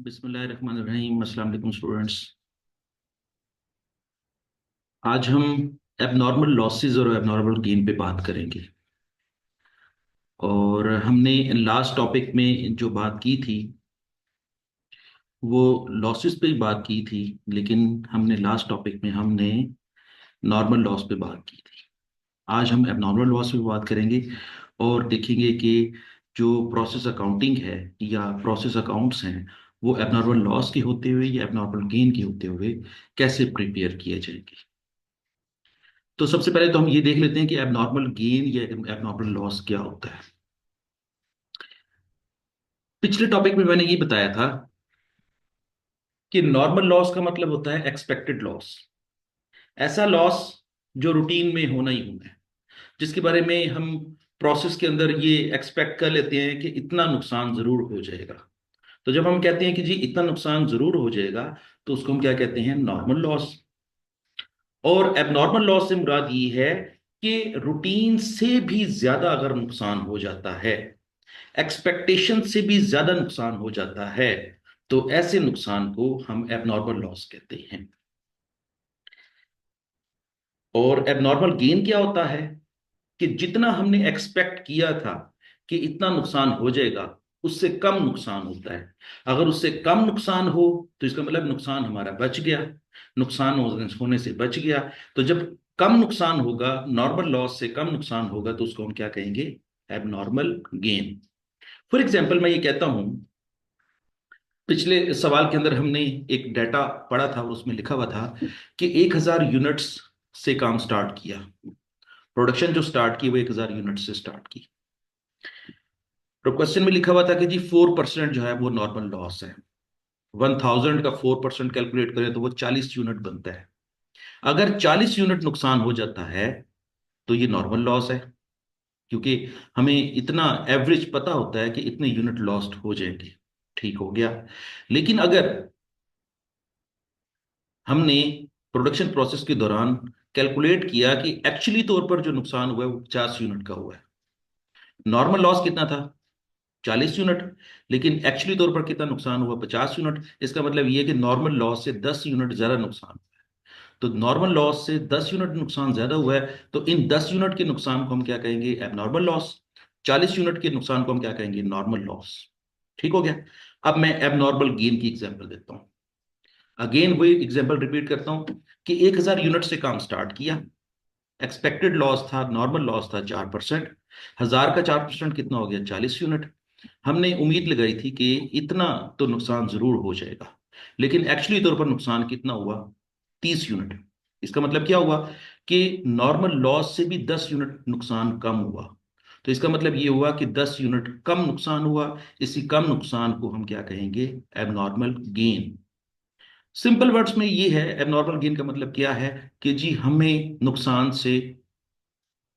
बिस्मिल्लाहिर्रहमानिर्रहीम। अस्सलाम वालेकुम स्टूडेंट्स। आज हम एबनॉर्मल लॉसेस और एबनॉर्मल गेन पे बात करेंगे। और हमने लास्ट टॉपिक में जो बात की थी वो लॉसेस पे ही बात की थी, लेकिन हमने लास्ट टॉपिक में हमने नॉर्मल लॉस पे बात की थी। आज हम एबनॉर्मल लॉस पे बात करेंगे और देखेंगे कि जो प्रोसेस अकाउंटिंग है या प्रोसेस अकाउंट्स हैं वो एबनॉर्मल लॉस के होते हुए या एबनॉर्मल गेन के होते हुए कैसे प्रिपेयर किए जाएंगे। तो सबसे पहले तो हम ये देख लेते हैं कि एबनॉर्मल गेन या एबनॉर्मल लॉस क्या होता है। पिछले टॉपिक में मैंने ये बताया था कि नॉर्मल लॉस का मतलब होता है एक्सपेक्टेड लॉस। ऐसा लॉस जो रूटीन में होना ही होना है, जिसके बारे में हम प्रोसेस के अंदर ये एक्सपेक्ट कर लेते हैं कि इतना नुकसान जरूर हो जाएगा। तो जब हम कहते हैं कि जी इतना नुकसान जरूर हो जाएगा, तो उसको हम क्या कहते हैं? Normal loss. और एबनॉर्मल लॉस से मुराद ये है कि रूटीन से भी ज्यादा अगर नुकसान हो जाता है, एक्सपेक्टेशन से भी ज्यादा नुकसान हो जाता है, तो ऐसे नुकसान को हम एबनॉर्मल लॉस कहते हैं। और एबनॉर्मल गेन क्या होता है कि जितना हमने एक्सपेक्ट किया था कि इतना नुकसान हो जाएगा, उससे कम नुकसान होता है। अगर उससे कम नुकसान हो तो इसका मतलब नुकसान हमारा बच गया, नुकसान होने से बच गया। तो जब कम नुकसान होगा, नॉर्मल लॉस से कम नुकसान होगा, तो उसको हम क्या कहेंगे? Abnormal gain. फॉर एग्जाम्पल मैं ये कहता हूं, पिछले सवाल के अंदर हमने एक डाटा पढ़ा था और उसमें लिखा हुआ था कि 1,000 यूनिट्स से काम स्टार्ट किया। प्रोडक्शन जो स्टार्ट की वो 1,000 यूनिट से स्टार्ट की। तो क्वेश्चन में लिखा हुआ था कि जी 4% जो है वो नॉर्मल लॉस है। 1,000 का 4% कैलकुलेट करें तो वो 40 यूनिट बनता है। अगर 40 यूनिट नुकसान हो जाता है तो ये नॉर्मल लॉस है, क्योंकि हमें इतना एवरेज पता होता है कि इतने यूनिट लॉस्ट हो जाएंगे। ठीक हो गया। लेकिन अगर हमने प्रोडक्शन प्रोसेस के दौरान कैलकुलेट किया कि एक्चुअली तौर पर जो नुकसान हुआ है वो 50 यूनिट का हुआ है, नॉर्मल लॉस कितना था? 40 यूनिट। लेकिन एक्चुअली तौर पर कितना नुकसान हुआ? 50 यूनिट। इसका मतलब ये है कि नॉर्मल लॉस से 10 यूनिट ज्यादा नुकसान। तो नॉर्मल लॉस से 10 यूनिट नुकसान ज्यादा हुआ है, तो इन 10 यूनिट के नुकसान को हम क्या कहेंगे? Abnormal loss. 40 यूनिट के नुकसान को हम क्या कहेंगे? Normal loss. ठीक हो गया। अब मैं एबनॉर्मल गेन की एग्जांपल देता हूं। अगेन वही एग्जांपल रिपीट करता हूं कि 1,000 यूनिट से काम स्टार्ट किया। एक्सपेक्टेड लॉस था, नॉर्मल लॉस था 4%। 1,000 का 4% कितना हो गया? 40 यूनिट। हमने उम्मीद लगाई थी कि इतना तो नुकसान जरूर हो जाएगा, लेकिन एक्चुअली तौर पर नुकसान कितना हुआ? 30 यूनिट। इसका मतलब क्या हुआ कि नॉर्मल लॉस से भी 10 यूनिट नुकसान कम हुआ। तो इसका मतलब ये हुआ कि 10 यूनिट कम नुकसान हुआ। इसी कम नुकसान को हम क्या कहेंगे? Abnormal gain. सिंपल वर्ड्स में ये है, एबनॉर्मल गेन का मतलब क्या है कि जी हमें नुकसान से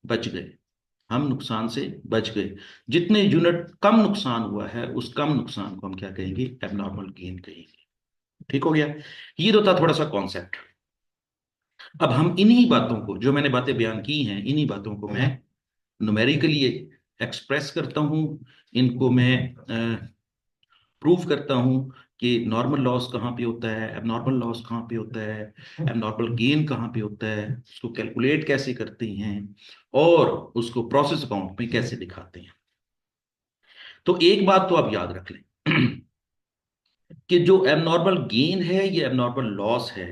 बच गए, हम नुकसान से बच गए। जितने यूनिट कम नुकसान हुआ है उस कम नुकसान को हम क्या कहेंगे? एबनॉर्मल गेन कहेंगे। ठीक हो गया। ये तो था थोड़ा सा कॉन्सेप्ट। अब हम इन्हीं बातों को, जो मैंने बातें बयान की हैं, इन्हीं बातों को मैं न्यूमेरिकली एक्सप्रेस करता हूं। इनको मैं प्रूव करता हूं कि नॉर्मल लॉस कहाँ पे होता है, एबनॉर्मल लॉस कहाँ पे होता है, एबनॉर्मल गेन कहाँ पे होता है, उसको कैलकुलेट कैसे करते हैं और उसको प्रोसेस अकाउंट में कैसे दिखाते हैं। तो एक बात तो आप याद रख लें कि जो एबनॉर्मल गेन है ये एबनॉर्मल लॉस है,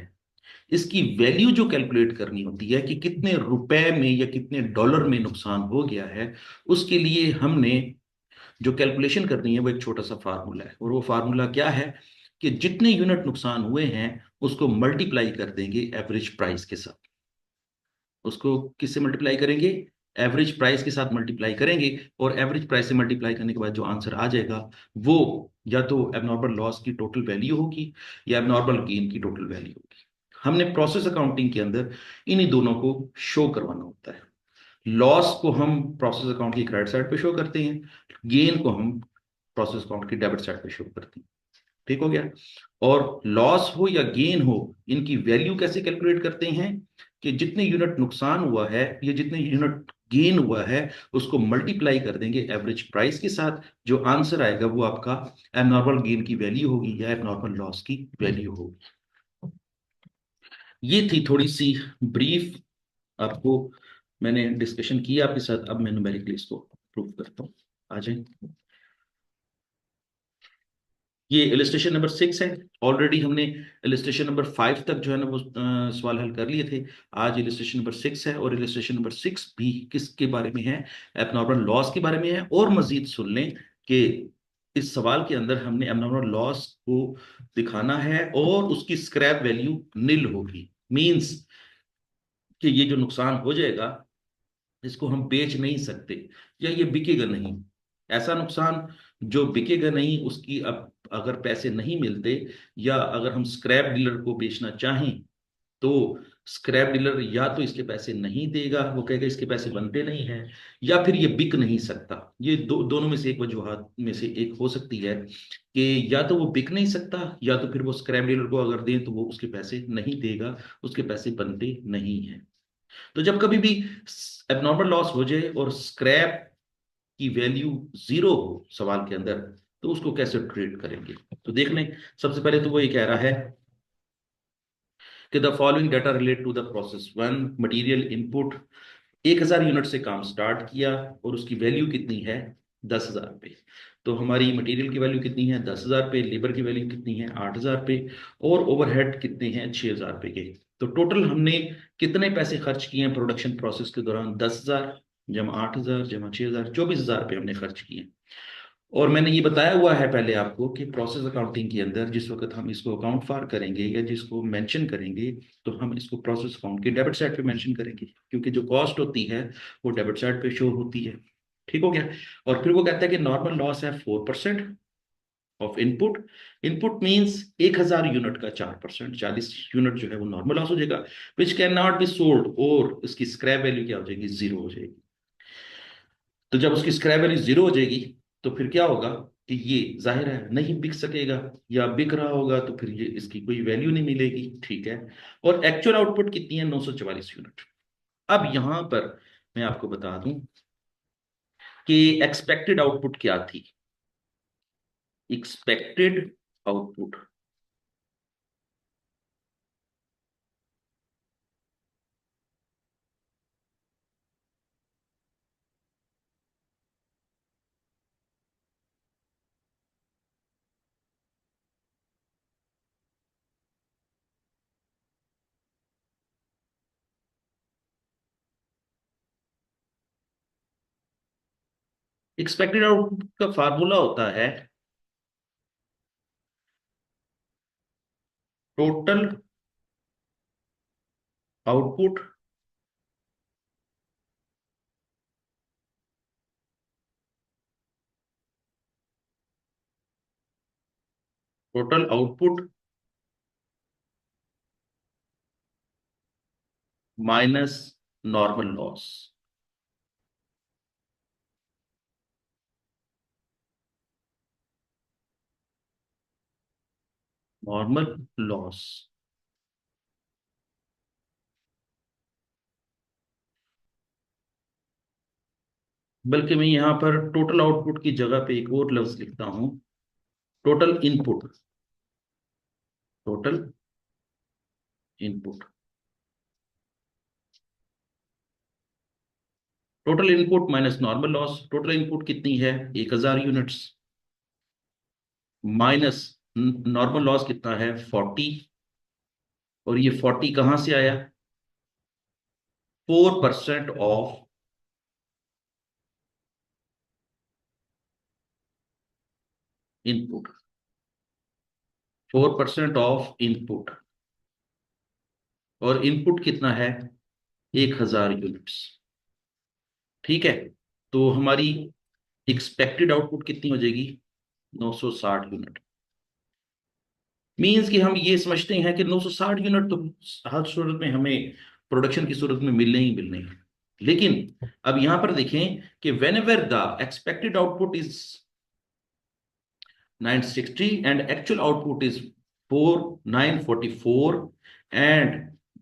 इसकी वैल्यू जो कैलकुलेट करनी होती है कि कितने रुपए में या कितने डॉलर में नुकसान हो गया है, उसके लिए हमने जो कैलकुलेशन करनी है वो एक छोटा सा फार्मूला है। और वो फार्मूला क्या है कि जितने यूनिट नुकसान हुए हैं उसको मल्टीप्लाई कर देंगे एवरेज प्राइस के साथ। उसको किससे मल्टीप्लाई करेंगे? एवरेज प्राइस के साथ मल्टीप्लाई करेंगे। और एवरेज प्राइस से मल्टीप्लाई करने के बाद जो आंसर आ जाएगा वो या तो एबनॉर्मल लॉस की टोटल वैल्यू होगी या एबनॉर्मल गेन की टोटल वैल्यू होगी। हमने प्रोसेस अकाउंटिंग के अंदर इन्हीं दोनों को शो करवाना होता है। लॉस को हम प्रोसेस अकाउंट की क्रेडिट साइड पे शो करते हैं, गेन को हम प्रोसेस अकाउंट की डेबिट साइड पे शो करते हैं। ठीक हो गया। और लॉस हो या गेन हो, इनकी वैल्यू कैसे कैलकुलेट करते हैं कि जितने यूनिट नुकसान हुआ है या जितने यूनिट गेन हुआ है उसको मल्टीप्लाई कर देंगे एवरेज प्राइस के साथ, जो आंसर आएगा वो आपका एबनॉर्मल गेन की वैल्यू होगी या एबनॉर्मल लॉस की वैल्यू होगी। ये थी थोड़ी सी ब्रीफ, आपको मैंने डिस्कशन किया आपके साथ। अब मैं न्यूमेरिकली इसको प्रूव करता हूँ। आ जाए, ये इलिस्ट्रेशन नंबर 6 है। ऑलरेडी हमने इलिस्ट्रेशन नंबर 5 तक जो है ना वो सवाल हल कर लिए थे। आज इलिस्ट्रेशन नंबर 6 है, और इलिस्ट्रेशन नंबर 6 भी किसके बारे में है? एबनॉर्मल लॉस के बारे में है। और मजीद सुन लें कि इस सवाल के अंदर हमने एबनॉर्मल लॉस को दिखाना है और उसकी स्क्रैप वैल्यू निल होगी। मींस कि ये जो नुकसान हो जाएगा इसको हम बेच नहीं सकते, या ये बिकेगा नहीं। ऐसा नुकसान जो बिकेगा नहीं, उसकी अब अगर पैसे नहीं मिलते, या अगर हम स्क्रैप डीलर को बेचना चाहें, तो स्क्रैप डीलर या तो इसके पैसे नहीं देगा, वो कहेगा इसके पैसे बनते नहीं हैं, या फिर ये बिक नहीं सकता। ये दोनों में से एक वजूहत में से एक हो सकती है कि या तो वो बिक नहीं सकता, या तो फिर वो स्क्रैप डीलर को अगर दें तो वो उसके पैसे नहीं देगा, उसके पैसे बनते नहीं हैं। तो जब कभी भी एबनॉर्मल लॉस हो जाए और स्क्रैप की वैल्यू जीरो हो सवाल के अंदर, तो उसको कैसे ट्रीट करेंगे? तो देख लें। सबसे पहले तो वो ये कह रहा है कि the following data relate to the process one. Material input 1000 unit से काम स्टार्ट किया, और उसकी वैल्यू कितनी है? 10,000 रुपये। तो हमारी मटेरियल की वैल्यू कितनी है? 10,000 रुपये। लेबर की वैल्यू कितनी है? 8,000 रुपये। और ओवरहेड कितने हैं? 6,000 रुपये के। तो टोटल हमने कितने पैसे खर्च किए हैं प्रोडक्शन प्रोसेस के दौरान? 10,000 जमा 8,000 जमा 6,000, 24,000 रुपये हमने खर्च किए। और मैंने ये बताया हुआ है पहले आपको कि प्रोसेस अकाउंटिंग के अंदर जिस वक्त हम इसको अकाउंट फॉर करेंगे या जिसको मेंशन करेंगे, तो हम इसको प्रोसेस अकाउंट के डेबिट साइड पे मेंशन करेंगे, क्योंकि जो कॉस्ट होती है वो डेबिट साइड पे शो होती है। ठीक हो गया? और फिर वो कहता है कि नॉर्मल लॉस है 4% of input. Input means 1,000 unit का 4%, 40 यूनिट जो है वो नॉर्मल लॉस हो जाएगा, which can not be sold, और इसकी स्क्रैप वैल्यू क्या हो जाएगी? जीरो हो जाएगी। तो जब उसकी स्क्रैप वैल्यू जीरो हो जाएगी, तो फिर क्या होगा कि ये जाहिर है नहीं बिक सकेगा, या बिक रहा होगा तो फिर ये इसकी कोई वैल्यू नहीं मिलेगी। ठीक है? और एक्चुअल आउटपुट कितनी है? 944 यूनिट। अब यहां पर मैं आपको बता दूं कि एक्सपेक्टेड आउटपुट क्या थी। एक्सपेक्टेड आउटपुट, एक्सपेक्टेड आउटपुट का फार्मूला होता है total output total output minus normal loss. Normal loss, बल्कि मैं यहां पर टोटल आउटपुट की जगह पे एक और लफ्ज लिखता हूं, total input. Total input, total input minus normal loss. Total input कितनी है? 1,000 यूनिट्स, माइनस नॉर्मल लॉस कितना है? 40। और ये 40 कहां से आया? 4% ऑफ इनपुट। 4% ऑफ इनपुट, और इनपुट कितना है? 1,000 यूनिट्स। ठीक है? तो हमारी एक्सपेक्टेड आउटपुट कितनी हो जाएगी? 960 यूनिट। मीन्स कि हम ये समझते हैं कि 960 यूनिट तो हर सूरत में हमें प्रोडक्शन की सूरत में मिलने ही मिलने हैं। लेकिन अब यहां पर देखें कि when ever the expected output is 960 and actual output is 944, and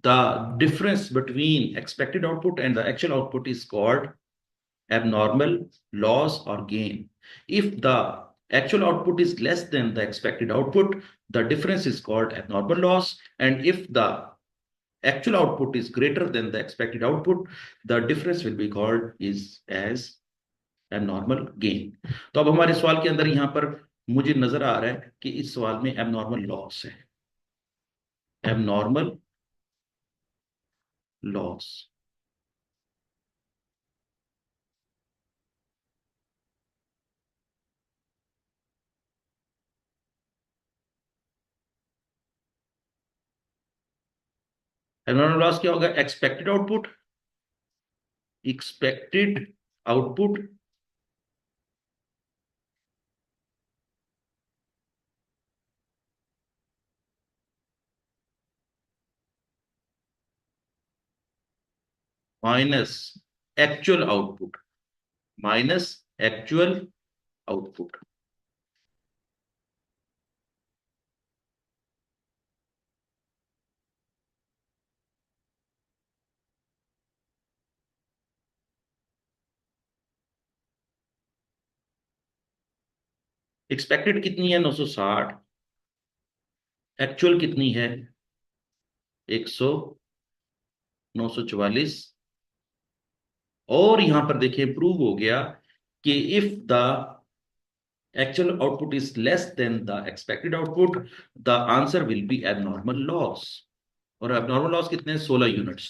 the difference between expected output and the actual output is called abnormal loss or gain. If the actual output is less than the expected output, the difference is called abnormal loss. And if the actual output is greater than the expected output, the difference will be called is as abnormal gain. तो अब हमारे सवाल के अंदर यहां पर मुझे नजर आ रहा है कि इस सवाल में abnormal loss है, abnormal loss. abnormal loss क्या होगा? expected output minus actual output minus actual output. Expected कितनी है? 960. एक्चुअल कितनी है? 100, 944. और यहां पर देखिए प्रूव हो गया कि if the actual output is less than the expected output, the answer will be abnormal loss. और abnormal loss कितने? 16 यूनिट्स.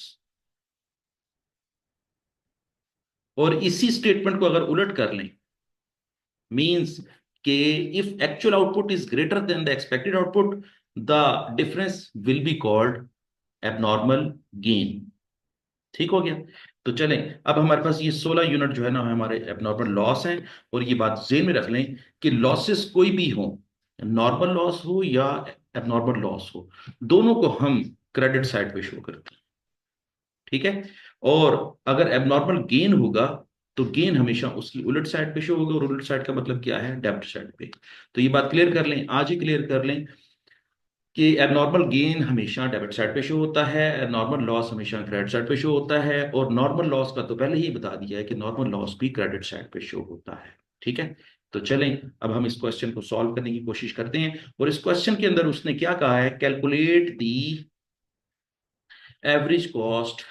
और इसी स्टेटमेंट को अगर उलट कर लें, मींस कि if actual output is greater than the expected output, the difference will be called abnormal gain. ठीक हो गया? तो चलें, अब हमारे पास ये 16 यूनिट जो है ना हमारे एबनॉर्मल लॉस हैं. और ये बात जेन में रख लें कि लॉसेस कोई भी हो, नॉर्मल लॉस हो या एबनॉर्मल लॉस हो, दोनों को हम क्रेडिट साइड पे शो करते हैं. ठीक है? और अगर एबनॉर्मल गेन होगा तो गेन हमेशा उसकी उलट साइड पे शो होगा. और उलट साइड का मतलब क्या है? डेबिट साइड पे. तो ये बात क्लियर कर लें, आज ही क्लियर कर लें कि एबनॉर्मल गेन हमेशा डेबिट साइड पे शो होता है, नॉर्मल लॉस हमेशा क्रेडिट साइड पे शो होता है. और नॉर्मल लॉस का तो पहले ही बता दिया है कि नॉर्मल लॉस भी क्रेडिट साइड पे शो होता है. ठीक है? तो चलें, अब हम इस क्वेश्चन को सॉल्व करने की कोशिश करते हैं. और इस क्वेश्चन के अंदर उसने क्या कहा है? Calculate the average cost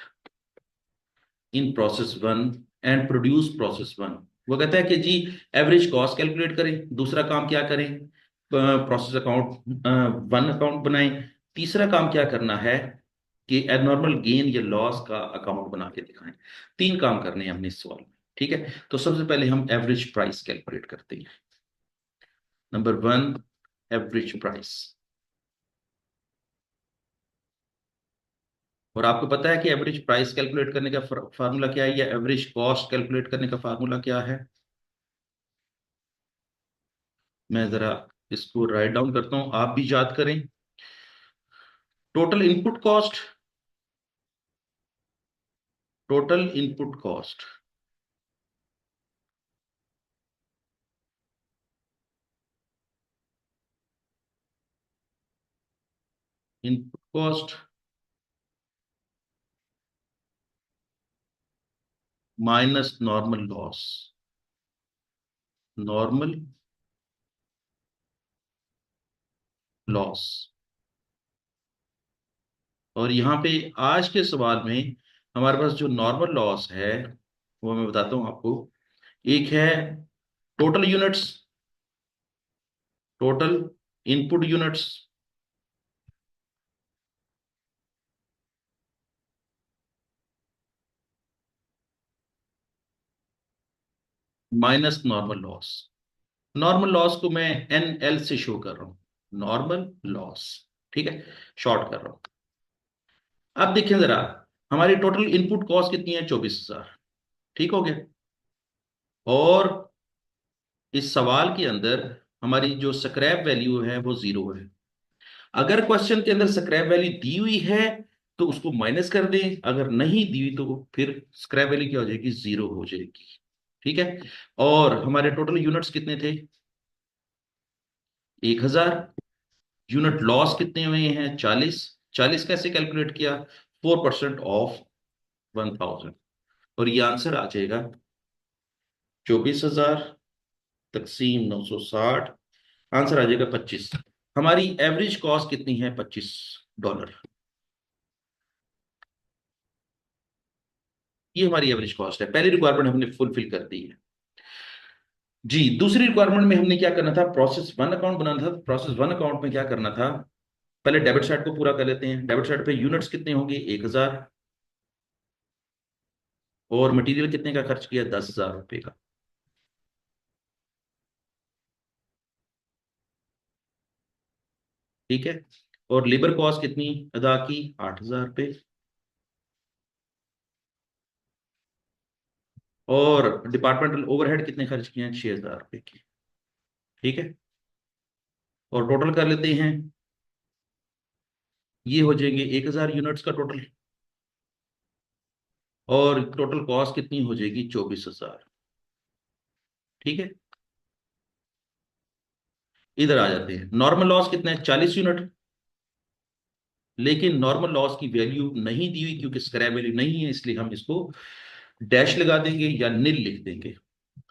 in process one and produce process one. वो कहता है कि जी एवरेज कॉस्ट कैलकुलेट करें. दूसरा काम क्या करें? प्रोसेस अकाउंट वन अकाउंट बनाएं. तीसरा काम क्या करना है कि एबनॉर्मल गेन या लॉस का अकाउंट बना के दिखाएं. तीन काम करने हैं हमने इस सवाल में. ठीक है? तो सबसे पहले हम एवरेज प्राइस कैलकुलेट करते हैं. Number one, average price. और आपको पता है कि एवरेज प्राइस कैलकुलेट करने का फार्मूला क्या है, या एवरेज कॉस्ट कैलकुलेट करने का फार्मूला क्या है? मैं जरा इसको राइट डाउन करता हूं, आप भी याद करें. Total input cost, total input cost input cost minus normal loss, normal loss. और यहाँ पे आज के सवाल में हमारे पास जो नॉर्मल लॉस है वो मैं बताता हूँ आपको. एक है total units, total input units minus normal loss. Normal loss को मैं NL से शो कर रहा हूं, नॉर्मल लॉस. ठीक है? शॉर्ट कर रहा हूं. अब देखिए जरा, हमारी टोटल इनपुट कॉस्ट कितनी है? 24,000. ठीक हो गया? और इस सवाल के अंदर हमारी जो स्क्रैप वैल्यू है वो 0 है. अगर क्वेश्चन के अंदर स्क्रैप वैल्यू दी हुई है तो उसको माइनस कर दें, अगर नहीं दी हुई तो फिर स्क्रैप वैल्यू क्या हो जाएगी? 0 हो जाएगी. ठीक है? और हमारे टोटल यूनिट्स कितने थे? 1,000. यूनिट लॉस कितने हुए हैं? 40. 40 कैसे कैलकुलेट किया? 4% ऑफ 1,000. और ये आंसर आ जाएगा 24,000 तकसीम 960, आंसर आ जाएगा 25। हमारी एवरेज कॉस्ट कितनी है? $25। ये हमारी एवरेज कॉस्ट है। पहली रिक्वायरमेंट हमने फुलफिल कर दी है। जी, दूसरी रिक्वायरमेंट में हमने क्या करना था? प्रोसेस वन अकाउंट बनाना था। प्रोसेस वन अकाउंट में क्या करना था? पहले डेबिट साइड को पूरा कर लेते हैं। डेबिट साइड पे यूनिट्स कितने होंगे? 1,000। और मटेरियल कितने का खर्च किया? ₹10,000 का। ठीक है। और लेबर कॉस्ट कितनी अदा की? ₹8,000। और डिपार्टमेंटल ओवरहेड कितने खर्च किए हैं? ₹6,000 के। ठीक है। और टोटल कर लेते हैं। ये हो जाएंगे 1,000 यूनिट्स का टोटल। और टोटल कॉस्ट कितनी हो जाएगी? 24,000। ठीक है। इधर आ जाते हैं। नॉर्मल लॉस कितना है? 40 यूनिट। लेकिन नॉर्मल लॉस की वैल्यू नहीं दी हुई, क्योंकि स्क्रैप वैल्यू नहीं है, इसलिए हम इसको डैश लगा देंगे या निल लिख देंगे।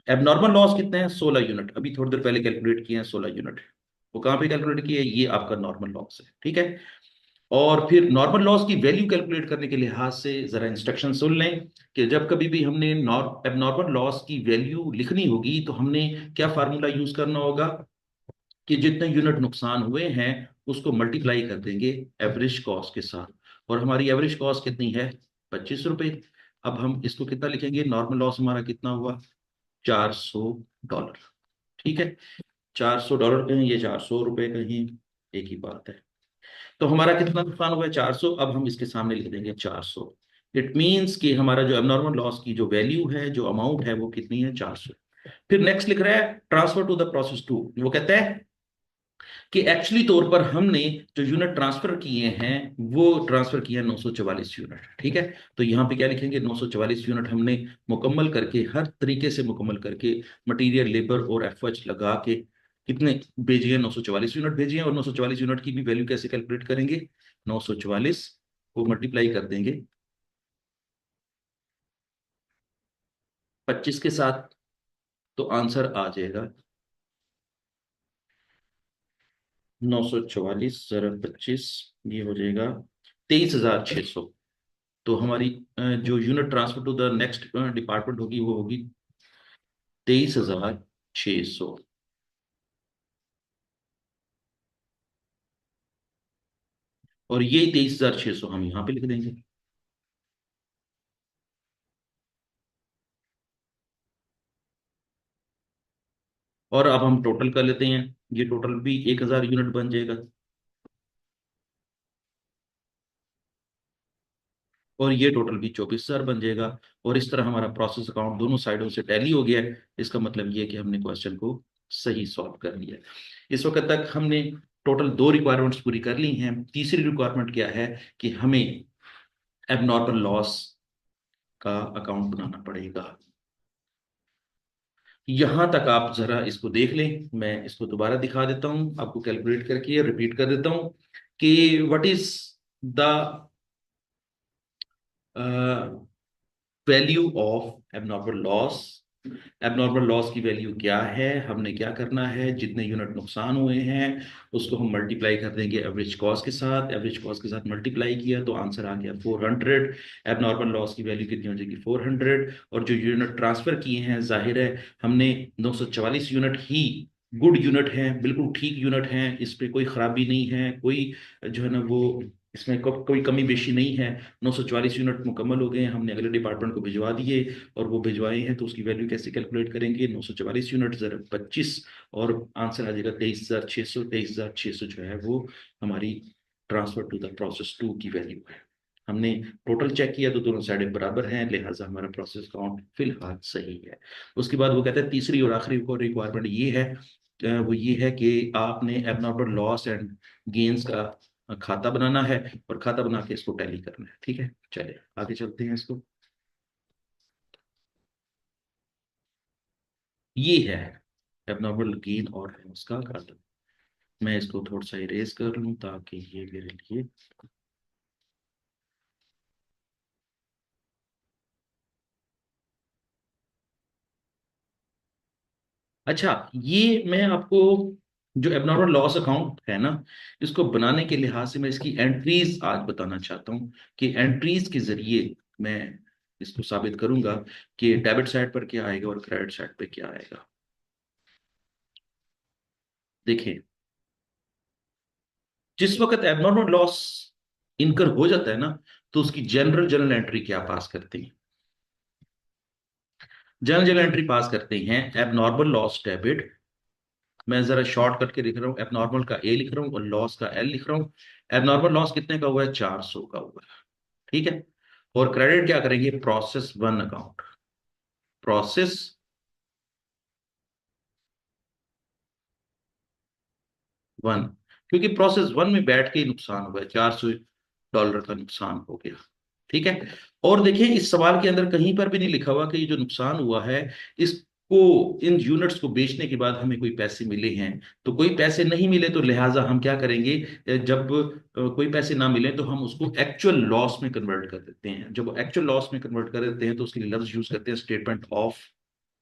अब नॉर्मल लॉस कितने हैं? 16 यूनिट। अभी थोड़ी देर पहले कैलकुलेट किए हैं 16 यूनिट। वो कहाँ पे कैलकुलेट किए? ये आपका नॉर्मल लॉस है। ठीक है। और फिर नॉर्मल लॉस की वैल्यू कैलकुलेट करने के लिहाज से जरा इंस्ट्रक्शन सुन लें कि जब कभी भी हमने एबनॉर्मल लॉस की वैल्यू लिखनी होगी तो हमने क्या फार्मूला यूज करना होगा कि जितने यूनिट नुकसान हुए हैं उसको मल्टीप्लाई कर देंगे एवरेज कॉस्ट के साथ। और हमारी एवरेज कॉस्ट कितनी है? ₹25। अब हम इसको कितना लिखेंगे? नॉर्मल लॉस हमारा कितना हुआ? $400। ठीक है। $400 कहें, ये ₹400 कहें, एक ही बात है। तो हमारा कितना नुकसान हुआ है? 400। अब हम इसके सामने लिख देंगे 400। इट मीन्स कि हमारा जो एबनॉर्मल लॉस की जो वैल्यू है, जो अमाउंट है, वो कितनी है? 400। फिर नेक्स्ट लिख रहा है transfer to the process two. वो कहता है कि एक्चुअली तौर पर हमने जो यूनिट ट्रांसफर किए हैं वो ट्रांसफर किए हैं 944 यूनिट। ठीक है। तो यहाँ पे क्या लिखेंगे? 944 यूनिट हमने मुकम्मल करके, हर तरीके से मुकम्मल करके, मटेरियल, लेबर और एफएच लगा के कितने भेजिए? 944 यूनिट भेजिए। और 944 यूनिट की भी वैल्यू कैसे कैलकुलेट करेंगे? 944 को मल्टीप्लाई कर देंगे 25 के साथ, तो आंसर आ जाएगा 944 × 25, ये हो जाएगा 23,600। तो हमारी जो unit transfer to the next department होगी वो होगी 23,600। और ये 23,600 हम यहाँ पे लिख देंगे। और अब हम टोटल कर लेते हैं। ये टोटल भी 1,000 यूनिट बन जाएगा। और ये टोटल भी 24,000 बन जाएगा। और इस तरह हमारा प्रोसेस अकाउंट दोनों साइडों से टैली हो गया है। इसका मतलब ये है कि हमने क्वेश्चन को सही सॉल्व कर लिया है। इस वक्त तक हमने टोटल दो रिक्वायरमेंट्स पूरी कर ली हैं। तीसरी रिक्वायरमेंट क्या है कि हमें एबनॉर्मल लॉस का अकाउंट बनाना पड़ेगा। यहां तक आप जरा इसको देख लें। मैं इसको दोबारा दिखा देता हूं आपको, कैलकुलेट करके रिपीट कर देता हूं कि what is the value of abnormal loss. Abnormal loss की वैल्यू क्या है? हमने क्या करना है? जितने यूनिट नुकसान हुए हैं उसको हम मल्टीप्लाई कर देंगे एवरेज कॉस्ट के साथ। एवरेज कॉस्ट के साथ मल्टीप्लाई किया तो आंसर आ गया 400। एबनॉर्मल लॉस की वैल्यू कितनी हो जाएगी? 400। और जो यूनिट ट्रांसफर किए हैं, जाहिर है हमने 944 यूनिट ही गुड यूनिट हैं, बिल्कुल ठीक यूनिट हैं, इस पे कोई खराबी नहीं है, कोई जो है ना वो इसमें कोई कमी बेशी नहीं है। 944 यूनिट मुकम्मल हो गए हैं, हमने अगले डिपार्टमेंट को भिजवा दिए। और वो भिजवाए हैं तो उसकी वैल्यू कैसे कैलकुलेट करेंगे? 944 यूनिट ज़रा 25, और आंसर आ जाएगा 23,600। 23,600 जो है वो हमारी transfer to the process two की वैल्यू है। हमने टोटल चेक किया तो दोनों साइडें बराबर हैं, लिहाजा हमारा प्रोसेस काउंट फिलहाल सही है। उसके बाद वो कहता है तीसरी और आखिरी रिक्वायरमेंट ये है, वो ये है कि आपने एबनॉर्मल लॉस एंड गेन्स का खाता बनाना है और खाता बना के इसको टैली करना है। ठीक है, चलिए आगे चलते हैं इसको। ये है एबनॉर्मल गेन और लॉस का खाता। मैं इसको थोड़ा सा इरेज कर लूं ताकि ये मेरे लिए अच्छा, ये मैं आपको जो एबनॉर्मल लॉस अकाउंट है ना, इसको बनाने के लिहाज से मैं इसकी एंट्रीज आज बताना चाहता हूँ कि एंट्रीज के जरिए मैं इसको साबित करूंगा कि डेबिट साइड पर क्या आएगा और क्रेडिट साइड पे क्या आएगा। देखिए, जिस वक्त एबनॉर्मल लॉस इनकर हो जाता है ना, तो उसकी जनरल एंट्री क्या पास करते हैं? जनरल एंट्री पास करते हैं एबनॉर्मल लॉस डेबिट। मैं जरा शॉर्ट करके लिख रहा हूँ, एबनॉर्मल का ए लिख रहा हूँ और लॉस का एल लिख रहा हूँ। एबनॉर्मल लॉस कितने का हुआ है? 400 का हुआ है। ठीक है। और क्रेडिट क्या करेंगे? Process one account. Process one, क्योंकि प्रोसेस वन में बैठ के ही नुकसान हुआ है, $400 का नुकसान हो गया। ठीक है। और देखिए, इस सवाल के अंदर कहीं पर भी नहीं लिखा हुआ कि ये जो नुकसान हुआ है, इसको, इन यूनिट्स को बेचने के बाद हमें कोई पैसे मिले हैं। तो कोई पैसे नहीं मिले तो लिहाजा हम क्या करेंगे? जब कोई पैसे ना मिले तो हम उसको एक्चुअल लॉस में कन्वर्ट कर देते हैं। जब एक्चुअल लॉस में कन्वर्ट कर देते हैं तो उसके लिए लफ्ज यूज करते हैं statement of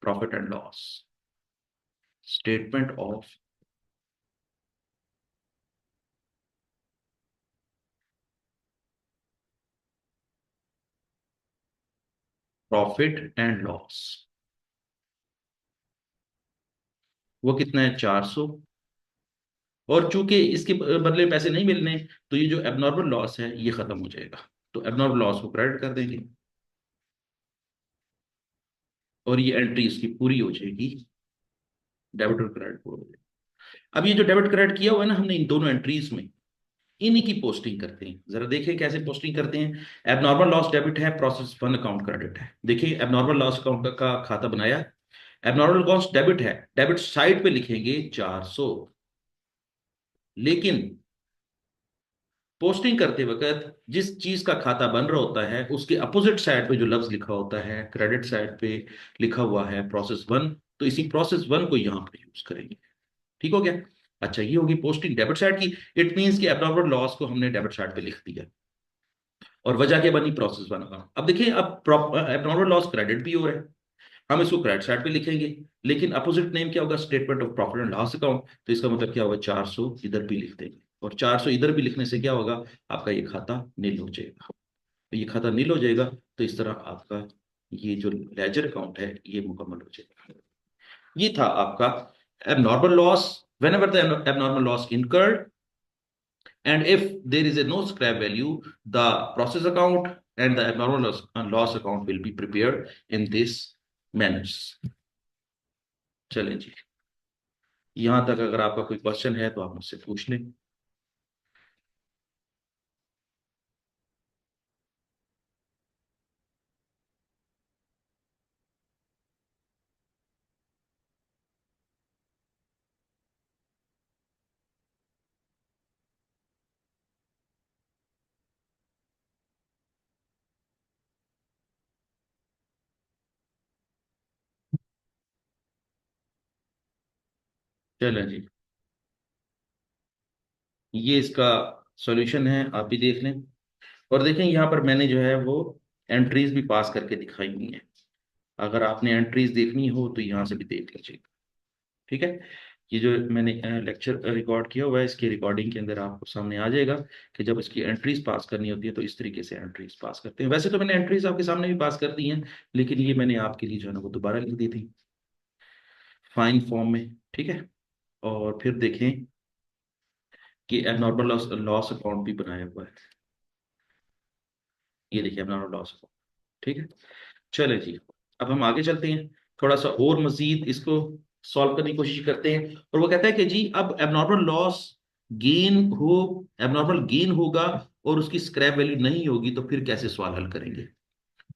profit and loss. Statement of profit and loss. वो कितना है? 400। और चूंकि इसके बदले पैसे नहीं मिलने, तो ये जो एबनॉर्मल लॉस है ये खत्म हो जाएगा। तो एबनॉर्मल लॉस को क्रेडिट कर देंगे और ये एंट्री इसकी पूरी हो जाएगी। डेबिट और क्रेडिट पूरा हो जाएगा। अब ये जो डेबिट क्रेडिट किया हुआ है ना हमने इन दोनों एंट्रीज में, इन्हीं की पोस्टिंग करते हैं। जरा देखिए कैसे पोस्टिंग करते हैं। एबनॉर्मल लॉस डेबिट है, प्रोसेस वन अकाउंट क्रेडिट है। देखिए, एबनॉर्मल लॉस अकाउंट का खाता बनाया। एबनॉर्मल लॉस डेबिट है, डेबिट साइड पे लिखेंगे 400। लेकिन पोस्टिंग करते वक्त जिस चीज का खाता बन रहा होता है उसके अपोजिट साइड पे जो लफ्ज लिखा होता है, क्रेडिट साइड पे लिखा हुआ है प्रोसेस वन, तो इसी प्रोसेस वन को यहां पर यूज करेंगे। ठीक हो गया? अच्छा, ये होगी पोस्टिंग डेबिट साइड की। इट मींस कि एबनॉर्मल लॉस को हमने डेबिट साइड पे लिख दिया और वजह क्या बनी? Process one account. अब देखिए, अब एबनॉर्मल लॉस क्रेडिट भी हो रहा है, हम इसको क्रेडिट साइड पे लिखेंगे। लेकिन अपोजिट नेम क्या होगा? Statement of profit and loss account. तो इसका मतलब क्या होगा? 400 इधर भी लिख देंगे और 400 इधर भी लिखने से क्या होगा? आपका ये खाता नील हो जाएगा। तो ये खाता नील हो जाएगा, तो इस तरह आपका ये जो लेजर अकाउंट है ये मुकम्मल हो जाएगा। ये था आपका abnormal loss. whenever the abnormal loss incurred and if there is a no scrap value, the process account and the abnormal loss account will be prepared in this manners। चलें जी, यहां तक अगर आपका कोई क्वेश्चन है तो आप मुझसे पूछ लें। चलें जी, ये इसका सॉल्यूशन है, आप भी देख लें। और देखें, यहाँ पर मैंने जो है वो एंट्रीज भी पास करके दिखाई हुई हैं। अगर आपने एंट्रीज देखनी हो तो यहाँ से भी देख लीजिएगा। ठीक है। ये जो मैंने लेक्चर रिकॉर्ड किया हुआ है, इसकी रिकॉर्डिंग के अंदर आपको सामने आ जाएगा कि जब इसकी एंट्रीज पास करनी होती है तो इस तरीके से एंट्रीज पास करते हैं। वैसे तो मैंने एंट्रीज आपके सामने भी पास कर दी हैं, लेकिन ये मैंने आपके लिए जो है ना वो दोबारा लिख दी थी फाइन फॉर्म में। ठीक है। और फिर देखें कि एबनॉर्मल लॉस लॉस अकाउंट भी बनाया हुआ है। ये देखिए, एबनॉर्मल लॉस अकाउंट। ठीक है। चले जी, अब हम आगे चलते हैं, थोड़ा सा और मजीद इसको सॉल्व करने की कोशिश करते हैं। और वो कहता है कि जी अब एबनॉर्मल लॉस गेन हो, एबनॉर्मल गेन होगा और उसकी स्क्रैप वैल्यू नहीं होगी, तो फिर कैसे सवाल हल करेंगे?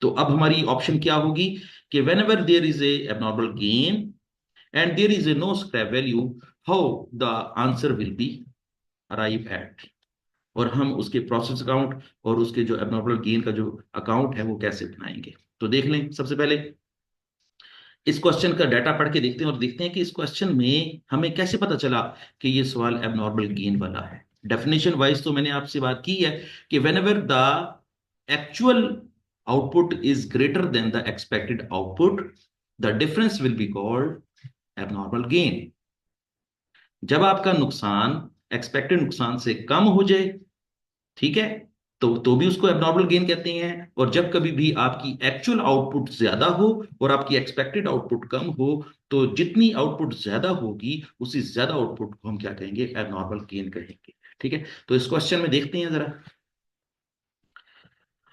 तो अब हमारी ऑप्शन क्या होगी कि whenever there is a abnormal gain and there is a no scrap value, how the answer will be arrive at. और हम उसके प्रोसेस अकाउंट और उसके जो एबनॉर्मल गेन का जो अकाउंट है वो कैसे बनाएंगे। तो देख लें, सबसे पहले इस क्वेश्चन का डाटा पढ़ के देखते हैं और देखते हैं कि इस क्वेश्चन में हमें कैसे पता चला कि ये सवाल एबनॉर्मल गेन वाला है। डेफिनेशन वाइज तो मैंने आपसे बात की है कि when ever the actual output is greater than the expected output, the difference will be called abnormal gain. जब आपका नुकसान एक्सपेक्टेड नुकसान से कम हो जाए, ठीक है, तो भी उसको एबनॉर्मल गेन कहते हैं। और जब कभी भी आपकी एक्चुअल आउटपुट ज्यादा हो और आपकी एक्सपेक्टेड आउटपुट कम हो, तो जितनी आउटपुट ज्यादा होगी उसी ज्यादा आउटपुट को हम क्या कहेंगे, एबनॉर्मल गेन कहेंगे। ठीक है, तो इस क्वेश्चन में देखते हैं जरा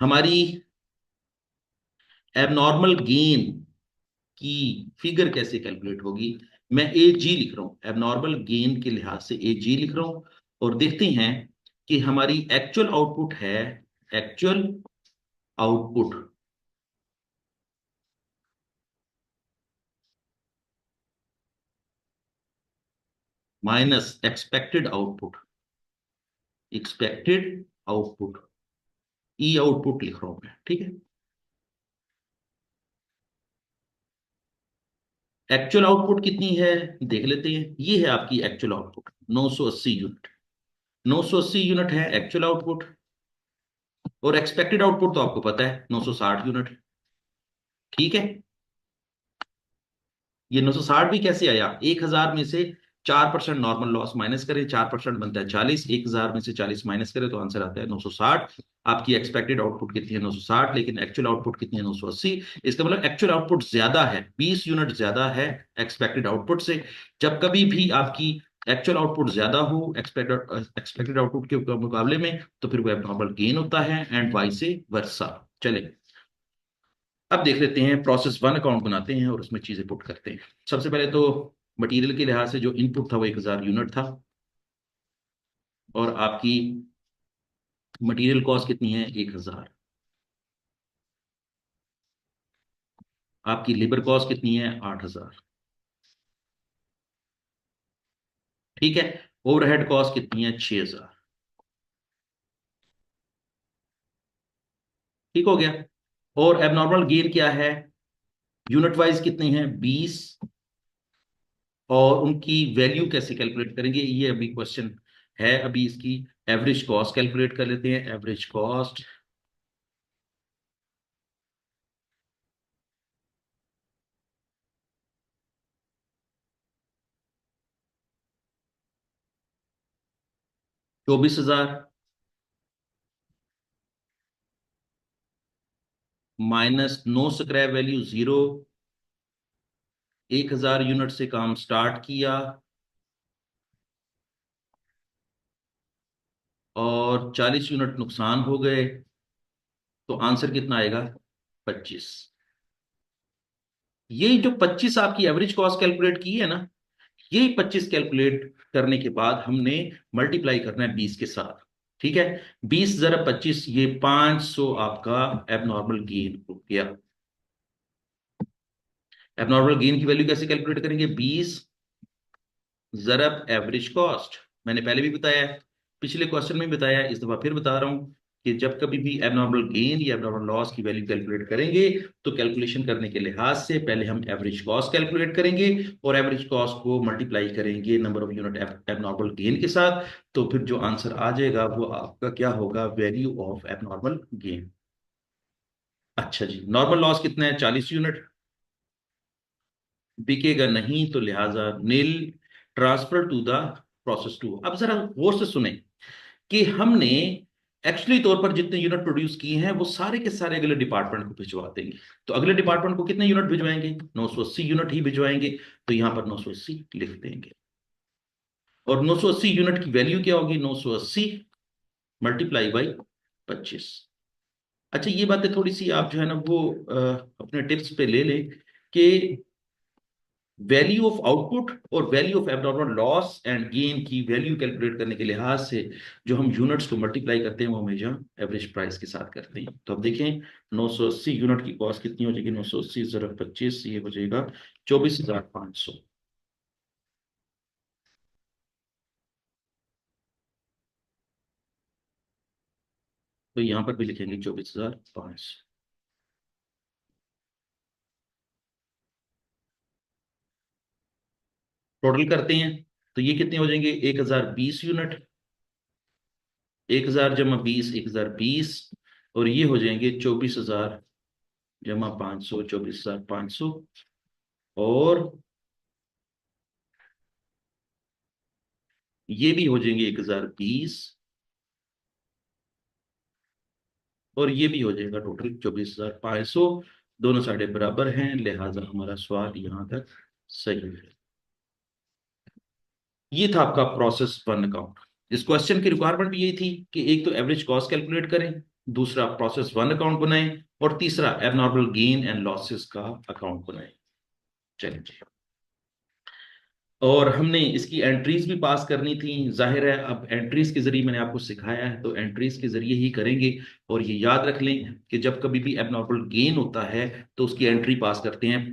हमारी एबनॉर्मल गेन की फिगर कैसे कैलकुलेट होगी। मैं ए जी लिख रहा हूं, एबनॉर्मल गेन के लिहाज से ए जी लिख रहा हूं। और देखते हैं कि हमारी एक्चुअल आउटपुट है, actual output minus expected output, expected output, E output लिख रहा हूं मैं। ठीक है, एक्चुअल आउटपुट कितनी है देख लेते हैं। ये है आपकी एक्चुअल आउटपुट 980 यूनिट। 980 यूनिट है एक्चुअल आउटपुट। और एक्सपेक्टेड आउटपुट तो आपको पता है 960 यूनिट। ठीक है, ये 960 भी कैसे आया, 1000 में से 4% नॉर्मल लॉस माइनस करें, 4% बनता है 40, 1000 में से 40 माइनस करें तो आंसर आता है 960। आपकी एक्सपेक्टेड आउटपुट कितनी है, 960, लेकिन एक्चुअल आउटपुट कितनी है, 980। इसका मतलब एक्चुअल आउटपुट ज्यादा है, 20 यूनिट ज्यादा है एक्सपेक्टेड आउटपुट से। जब कभी भी आपकी एक्चुअल आउटपुट ज्यादा हो एक्सपेक्टेड आउटपुट के मुकाबले में, तो फिर वो एबनॉर्मल गेन होता है, एंड वाइस वर्सा। चले, अब देख लेते हैं, प्रोसेस वन अकाउंट बनाते हैं और उसमें चीजें पुट करते हैं। सबसे पहले तो मटेरियल के लिहाज से जो इनपुट था वो 1000 यूनिट था। और आपकी मटेरियल कॉस्ट कितनी है, 1000। आपकी लेबर कॉस्ट कितनी है, 8000। ठीक है, ओवरहेड कॉस्ट कितनी है, 6000। ठीक हो गया। और एबनॉर्मल गेन क्या है, यूनिट वाइज कितने हैं, 20। और उनकी वैल्यू कैसे कैलकुलेट करेंगे, ये अभी क्वेश्चन है। अभी इसकी एवरेज कॉस्ट कैलकुलेट कर लेते हैं। Average cost 24,000 minus no scrap value 0। 1000 unit से काम स्टार्ट किया और 40 यूनिट नुकसान हो गए, तो आंसर कितना आएगा, 25। यही जो 25 आपकी एवरेज कॉस्ट कैलकुलेट की है ना, यही 25 कैलकुलेट करने के बाद हमने मल्टीप्लाई करना है 20 के साथ। ठीक है, 20 जरा 25, ये 500 आपका एबनॉर्मल गेन हो गया। एबनॉर्मल गेन की वैल्यू कैसे कैलकुलेट करेंगे, 20 जरब एवरेज कॉस्ट। मैंने पहले भी बताया है, पिछले क्वेश्चन में भी बताया है, इस दफा फिर बता रहा हूं कि जब कभी भी एबनॉर्मल गेन या एबनॉर्मल लॉस की वैल्यू कैलकुलेट करेंगे, तो कैलकुलेशन करने के लिहाज से पहले हम एवरेज कॉस्ट कैलकुलेट करेंगे और एवरेज कॉस्ट को मल्टीप्लाई करेंगे number of unit abnormal gain के साथ। तो फिर जो आंसर आ जाएगा वो आपका क्या होगा, वैल्यू ऑफ एबनॉर्मल गेन। अच्छा जी, नॉर्मल लॉस कितना है, 40 यूनिट। बिकेगा नहीं तो लिहाजा nil, transfer to the process to. अब जरा गौर से सुने कि हमने एक्चुअली तौर पर जितने यूनिट प्रोड्यूस किए हैं वो सारे के सारे अगले डिपार्टमेंट को भिजवा देंगे। तो अगले डिपार्टमेंट को कितने यूनिट भिजवाएंगे, 980 यूनिट ही भिजवाएंगे। तो यहां पर 980 लिख देंगे। और 980 यूनिट की वैल्यू क्या होगी, 980 मल्टीप्लाई बाई 25। अच्छा, ये बातें थोड़ी सी आप जो है ना वो अपने टिप्स पे ले लें कि वैल्यू ऑफ आउटपुट और value of abnormal loss and gain की वैल्यू कैलकुलेट करने के लिहाज से जो हम यूनिट्स को मल्टीप्लाई करते हैं वो हमेशा एवरेज प्राइस के साथ करते हैं। तो अब देखें, 980 यूनिट की कॉस्ट कितनी हो जाएगी, 980 जरा 25, ये हो जाएगा 24,500। तो यहां पर भी लिखेंगे 24,500। टोटल करते हैं तो ये कितने हो जाएंगे, 1020 यूनिट। 1000 जमा 20, 1020। और ये हो जाएंगे 24,000 जमा 500, 24,500। और ये भी हो जाएंगे 1020, और ये भी हो जाएगा टोटल 24,500। दोनों साइडें बराबर हैं, लिहाजा हमारा सवाल यहां तक सही है। ये था आपका प्रोसेस वन अकाउंट। इस क्वेश्चन की रिक्वायरमेंट ये थी कि एक तो एवरेज कॉस्ट कैलकुलेट करें, दूसरा प्रोसेस वन अकाउंट बनाएं, और तीसरा एबनॉर्मल गेन एंड लॉसेस का अकाउंट बनाएं। चलिए, और हमने इसकी एंट्रीज भी पास करनी थी। जाहिर है अब एंट्रीज के जरिए मैंने आपको सिखाया है, तो एंट्रीज के जरिए ही करेंगे। और ये याद रख लें कि जब कभी भी एबनॉर्मल गेन होता है तो उसकी एंट्री पास करते हैं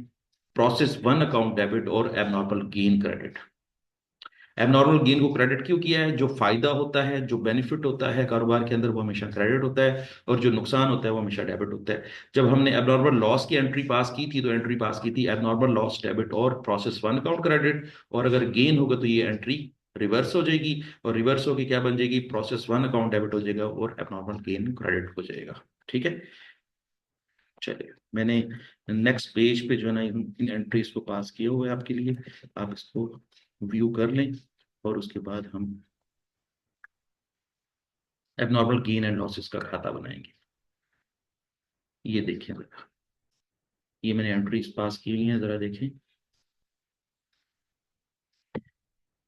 प्रोसेस वन अकाउंट डेबिट और abnormal gain credit. Abnormal gain को क्रेडिट क्यों किया है? जो फायदा होता है, जो बेनिफिट होता है कारोबार के अंदर, वो हमेशा क्रेडिट होता है, और जो नुकसान होता है वो हमेशा डेबिट होता है। जब हमने एबनॉर्मल लॉस की एंट्री पास की थी, तो एंट्री पास की थी एबनॉर्मल लॉस डेबिट और प्रोसेस वन अकाउंट क्रेडिट। और अगर गेन होगा तो ये एंट्री रिवर्स हो जाएगी, और रिवर्स होकर क्या बन जाएगी? प्रोसेस वन अकाउंट डेबिट हो जाएगा और एबनॉर्मल गेन क्रेडिट हो जाएगा। ठीक है, चलिए, मैंने नेक्स्ट पेज पे जो है ना इन एंट्रीज को पास किए हुए हैं आपके लिए, आप इसको व्यू कर लें, और उसके बाद हम एबनॉर्मल गेन एंड लॉसेस का खाता बनाएंगे। ये देखें जरा, ये मैंने एंट्रीज पास की हुई हैं, जरा देखें।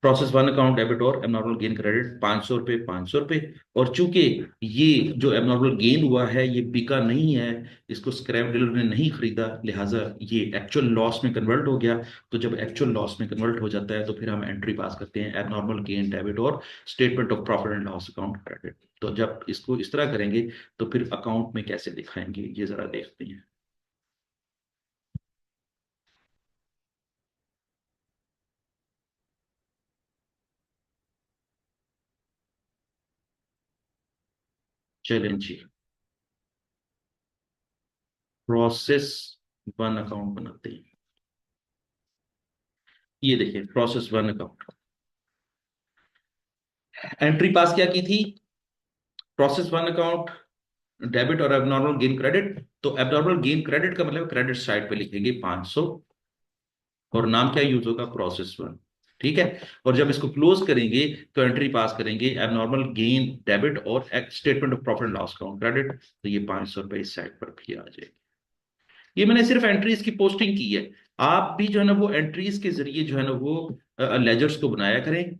प्रोसेस वन अकाउंट डेबिट और एबनॉर्मल गेन क्रेडिट 500 रुपये, 500 रुपये। और चूंकि ये जो एबनॉर्मल गेन हुआ है ये बिका नहीं है, इसको स्क्रैप डीलर ने नहीं खरीदा, लिहाजा ये एक्चुअल लॉस में कन्वर्ट हो गया। तो जब एक्चुअल लॉस में कन्वर्ट हो जाता है तो फिर हम एंट्री पास करते हैं एबनॉर्मल गेन डेबिट और statement of profit and loss account credit. तो जब इसको इस तरह करेंगे तो फिर अकाउंट में कैसे दिखाएंगे, ये जरा देखते हैं। चलें जी, प्रोसेस वन अकाउंट बनाते हैं। ये देखिए प्रोसेस वन अकाउंट, एंट्री पास क्या की थी? प्रोसेस वन अकाउंट डेबिट और एबनॉर्मल गेन क्रेडिट। तो एबनॉर्मल गेन क्रेडिट का मतलब क्रेडिट साइड पे लिखेंगे 500, और नाम क्या यूज होगा? Process one. ठीक है, और जब इसको क्लोज करेंगे तो एंट्री पास करेंगे एबनॉर्मल गेन डेबिट और statement of profit and loss account credit. तो ये 500 रुपये इस साइड पर भी आ जाएगी। ये मैंने सिर्फ एंट्रीज की पोस्टिंग की है। आप भी जो है ना वो एंट्रीज के जरिए जो है ना वो लेजर्स को बनाया करें।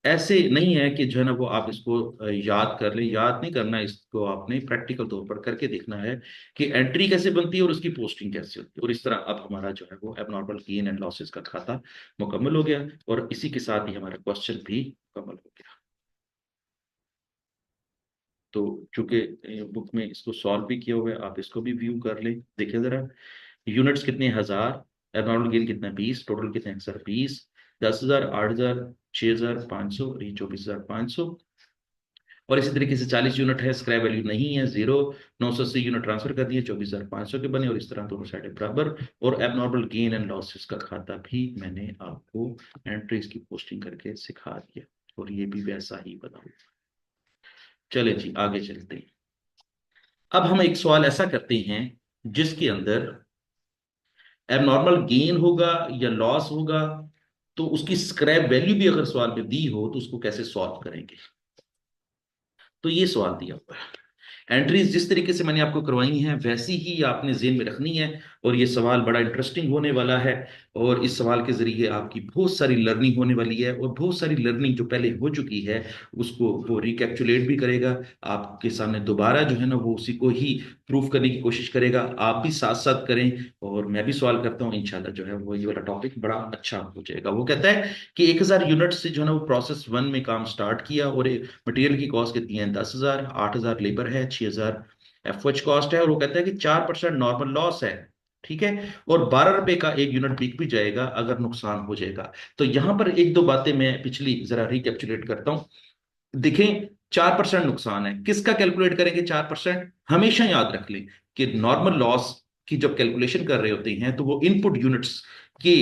ऐसे नहीं है कि जो है ना वो आप इसको याद कर लें, याद नहीं करना, इसको आपने प्रैक्टिकल तौर पर करके देखना है कि एंट्री कैसे बनती है और उसकी पोस्टिंग कैसे होती है। और इस तरह अब हमारा जो है वो एबनॉर्मल गेन एंड लॉसेस का खाता मुकम्मल हो गया, और इसी के साथ ही हमारा क्वेश्चन भी मुकम्मल हो गया। तो चूंकि बुक में इसको सॉल्व भी किया हुआ है, आप इसको भी व्यू कर लें। देखिए जरा, यूनिट्स कितने? 1000। एबनॉर्मल गेन कितना? 20। टोटल कितने? 120। 10,000, 8,000, 6,500, और ये 24,500। और इसी तरीके से 40 यूनिट है, स्क्रैप वैल्यू नहीं है, जीरो। 980 यूनिट ट्रांसफर कर दिए, 24,500 के बने, और इस तरह दोनों साइडें बराबर। और एबनॉर्मल गेन एंड लॉसेस का खाता भी मैंने आपको एंट्रीज की पोस्टिंग करके सिखा दिया, और ये भी वैसा ही बना हुआ। चले जी, आगे चलते हैं। अब हम एक सवाल ऐसा करते हैं जिसके अंदर एबनॉर्मल गेन होगा या लॉस होगा, तो उसकी स्क्रैप वैल्यू भी अगर सवाल में दी हो तो उसको कैसे सॉल्व करेंगे। तो ये सवाल दिया हुआ है। एंट्रीज जिस तरीके से मैंने आपको करवाई हैं वैसी ही आपने जेन में रखनी है, और ये सवाल बड़ा इंटरेस्टिंग होने वाला है। और इस सवाल के जरिए आपकी बहुत सारी लर्निंग होने वाली है, और बहुत सारी लर्निंग जो पहले हो चुकी है उसको वो रिकैप्चुलेट भी करेगा आपके सामने दोबारा, जो है ना वो उसी को ही प्रूफ करने की कोशिश करेगा। आप भी साथ साथ करें, और मैं भी सवाल करता हूँ, इंशाल्लाह जो है वो ये वाला टॉपिक बड़ा अच्छा हो जाएगा। वो कहता है कि 1,000 यूनिट से जो है ना वो प्रोसेस वन में काम स्टार्ट किया, और मटेरियल की कॉस्ट कितनी है? 10,000। 8,000 लेबर है, 6,000 एफओएच कॉस्ट है, और वो कहता है कि 4% नॉर्मल लॉस है। ठीक है, और 12 रुपए का एक यूनिट बिक भी जाएगा अगर नुकसान हो जाएगा। तो यहां पर एक दो बातें मैं पिछली जरा रिकैप्चुलेट करता हूं। देखें, 4% नुकसान है, किसका कैलकुलेट करेंगे 4%? हमेशा याद रख लें कि नॉर्मल लॉस की जब कैलकुलेशन कर रहे होते हैं तो वो इनपुट यूनिट्स के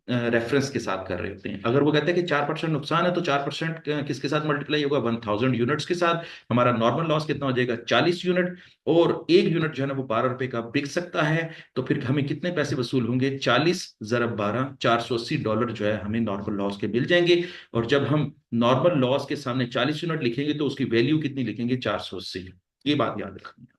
रेफरेंस के साथ कर रहे होते हैं। अगर वो कहते हैं कि 4% नुकसान है तो 4% किसके साथ मल्टीप्लाई होगा, 1000 यूनिट्स के साथ। हमारा नॉर्मल लॉस कितना हो जाएगा, 40 यूनिट। और एक यूनिट जो है ना वो 12 रुपए का बिक सकता है। तो फिर हमें कितने पैसे वसूल होंगे, 40 × 12, $480 जो है हमें नॉर्मल लॉस के मिल जाएंगे। और जब हम नॉर्मल लॉस के सामने 40 यूनिट लिखेंगे तो उसकी वैल्यू कितनी लिखेंगे, 480। ये बात याद रखनी है।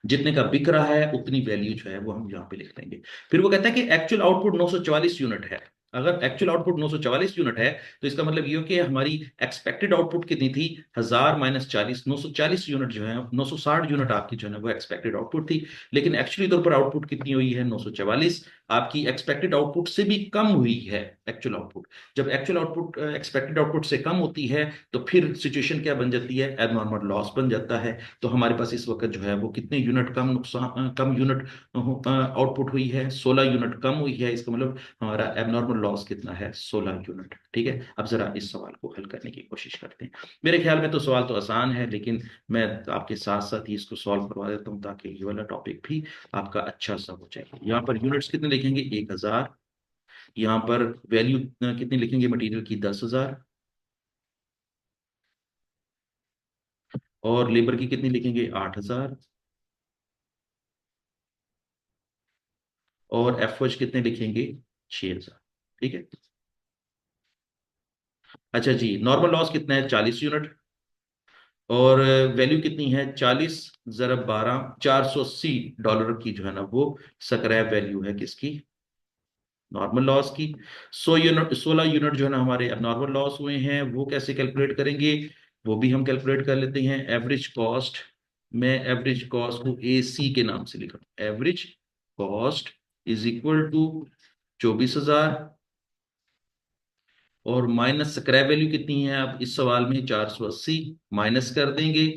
जितने का बिक रहा है उतनी वैल्यू जो है वो हम यहाँ पे लिख देंगे। फिर वो कहता है कि एक्चुअल आउटपुट 944 यूनिट है। अगर एक्चुअल आउटपुट 944 यूनिट है तो इसका मतलब ये हो कि हमारी एक्सपेक्टेड आउटपुट कितनी थी, 1000 - 40, 940 यूनिट जो है, 960 यूनिट आपकी जो है ना वो एक्सपेक्टेड आउटपुट थी। लेकिन एक्चुअली तौर पर आउटपुट कितनी हुई है, 944। आपकी एक्सपेक्टेड आउटपुट से भी कम हुई है एक्चुअल आउटपुट। जब एक्चुअल आउटपुट एक्सपेक्टेड आउटपुट से कम होती है तो फिर सिचुएशन क्या बन जाती है, एबनॉर्मल लॉस बन जाता है। तो हमारे पास इस वक्त जो है वो कितने यूनिट कम नुकसान, कम यूनिट आउटपुट हुई है, 16 यूनिट कम हुई है। इसका मतलब हमारा एबनॉर्मल लॉस कितना है, 16 यूनिट। ठीक है, अब जरा इस सवाल को हल करने की कोशिश करते हैं। मेरे ख्याल में तो सवाल तो आसान है, लेकिन मैं आपके साथ साथ ही इसको सॉल्व करवा देता हूँ ताकि ये वाला टॉपिक भी आपका अच्छा सा हो जाए। यहाँ पर यूनिट्स कितने लिखेंगे, 1000। यहाँ पर वैल्यू कितनी लिखेंगे मटेरियल की, 10,000। और लेबर की कितनी लिखेंगे, 8,000। और एफओएच कितने लिखेंगे, 6,000। ठीक है। अच्छा जी, नॉर्मल लॉस कितना है, 40 यूनिट। और वैल्यू कितनी है, 40 × 12, $480 की जो है ना वो स्क्रैप वैल्यू है किसकी, नॉर्मल लॉस की। 100 यूनिट, 16 यूनिट जो है ना हमारे अब नॉर्मल लॉस हुए हैं, वो कैसे कैलकुलेट करेंगे, वो भी हम कैलकुलेट कर लेते हैं। एवरेज कॉस्ट, मैं एवरेज कॉस्ट को ए सी के नाम से लिख रहा हूं। Average cost is equal to 24,000 और माइनस स्क्रैप वैल्यू कितनी है अब इस सवाल में, 480 माइनस कर देंगे।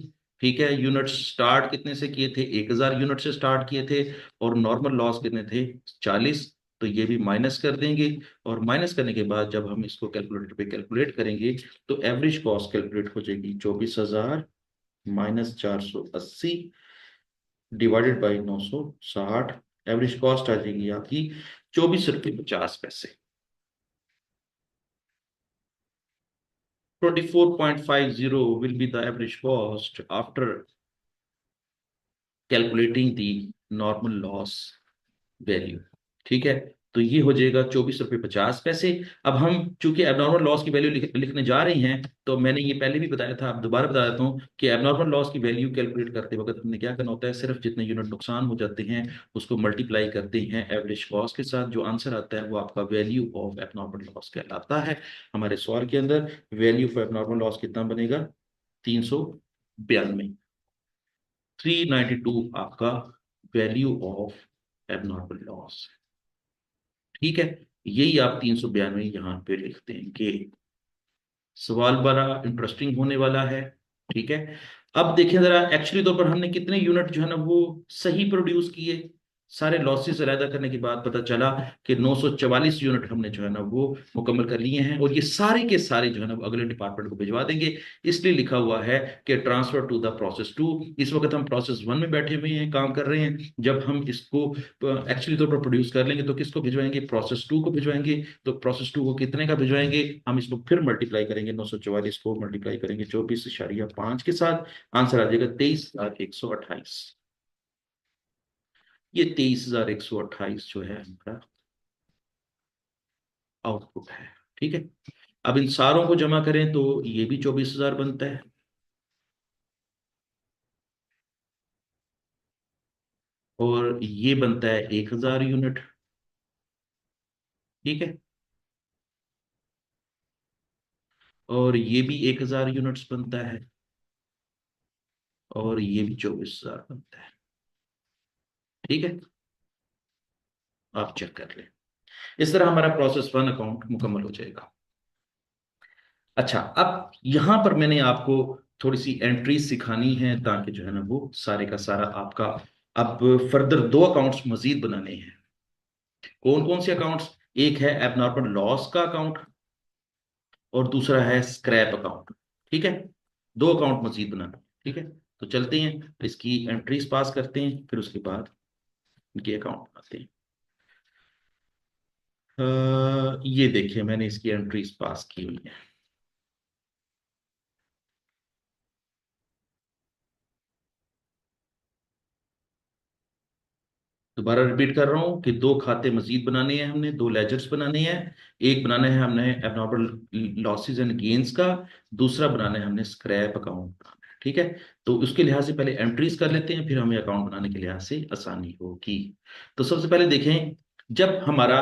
ठीक है, यूनिट स्टार्ट कितने से किए थे, 1000 यूनिट से स्टार्ट किए थे। और नॉर्मल लॉस कितने थे, 40। तो ये भी माइनस कर देंगे। और माइनस करने के बाद जब हम इसको कैलकुलेटर पे कैलकुलेट करेंगे तो एवरेज कॉस्ट कैलकुलेट हो जाएगी, 24,000 - 480 डिवाइडेड बाई 960। एवरेज कॉस्ट आ जाएगी आपकी 24 रुपये 50 पैसे। 24.50 will be the average cost after calculating the normal loss value। ठीक है, तो ये हो जाएगा 24 रुपये 50 पैसे। अब हम चूंकि एबनॉर्मल लॉस की वैल्यू लिखने जा रहे हैं, तो मैंने ये पहले भी बताया था, अब दोबारा बता देता हूँ कि एबनॉर्मल लॉस की वैल्यू कैलकुलेट करते वक्त हमने क्या करना होता है, सिर्फ जितने यूनिट नुकसान हो जाते हैं उसको मल्टीप्लाई करते हैं एवरेज कॉस्ट के साथ। जो आंसर आता है वो आपका वैल्यू ऑफ एबनॉर्मल लॉस कहलाता है। हमारे सवाल के अंदर वैल्यू ऑफ एबनॉर्मल लॉस कितना बनेगा, 392। 392 आपका वैल्यू ऑफ एबनॉर्मल लॉस। ठीक है, यही आप 392 यहां पे लिखते हैं कि सवाल बड़ा इंटरेस्टिंग होने वाला है। ठीक है, अब देखें जरा, एक्चुअली तौर पर हमने कितने यूनिट जो है ना वो सही प्रोड्यूस किए। सारे लॉसेस अलहदा करने के बाद पता चला कि 944 यूनिट हमने जो है ना वो मुकम्मल कर लिए हैं। और ये सारे के सारे जो है ना वो अगले डिपार्टमेंट को भिजवा देंगे। इसलिए लिखा हुआ है कि ट्रांसफर टू द प्रोसेस 2। इस वक्त हम प्रोसेस 1 में बैठे हुए हैं, काम कर रहे हैं। जब हम इसको एक्चुअली तौर पर प्रोड्यूस कर लेंगे तो किसको भिजवाएंगे, प्रोसेस 2 को भिजवाएंगे। तो प्रोसेस 2 को कितने का भिजवाएंगे, हम इसको फिर मल्टीप्लाई करेंगे, 944 को मल्टीप्लाई करेंगे 24.5 के साथ। आंसर आ जाएगा 23,128। ये 23,128 जो है हमारा आउटपुट है। ठीक है, अब इन सारों को जमा करें तो ये भी 24,000 बनता है। और ये बनता है 1,000 यूनिट। ठीक है, और ये भी 1,000 यूनिट्स बनता है। और ये भी 24,000 बनता है। ठीक है, आप चेक कर लें। इस तरह हमारा प्रोसेस 1 अकाउंट मुकम्मल हो जाएगा। अच्छा, अब यहां पर मैंने आपको थोड़ी सी एंट्री सिखानी है ताकि जो है ना वो सारे का सारा आपका, अब फर्दर 2 अकाउंट्स मजीद बनाने हैं। कौन कौन से अकाउंट्स, एक है एबनॉर्मल लॉस का अकाउंट और दूसरा है स्क्रैप अकाउंट। ठीक है, 2 अकाउंट मजीद बनाना। ठीक है, तो चलते हैं, इसकी एंट्रीज पास करते हैं, फिर उसके बाद इनके अकाउंट बनाते हैं। ये देखिए मैंने इसकी एंट्रीज पास की हुई है। दोबारा रिपीट कर रहा हूँ कि दो खाते मजीद बनाने हैं, हमने दो लेजर्स बनाने हैं। एक बनाना है हमने एबनॉर्मल लॉसेस एंड गेन्स का, दूसरा बनाना है हमने स्क्रैप अकाउंट बनाना है। ठीक है, तो उसके लिहाज से पहले एंट्रीज कर लेते हैं, फिर हमें अकाउंट बनाने के लिहाज से आसानी होगी। तो सबसे पहले देखें, जब हमारा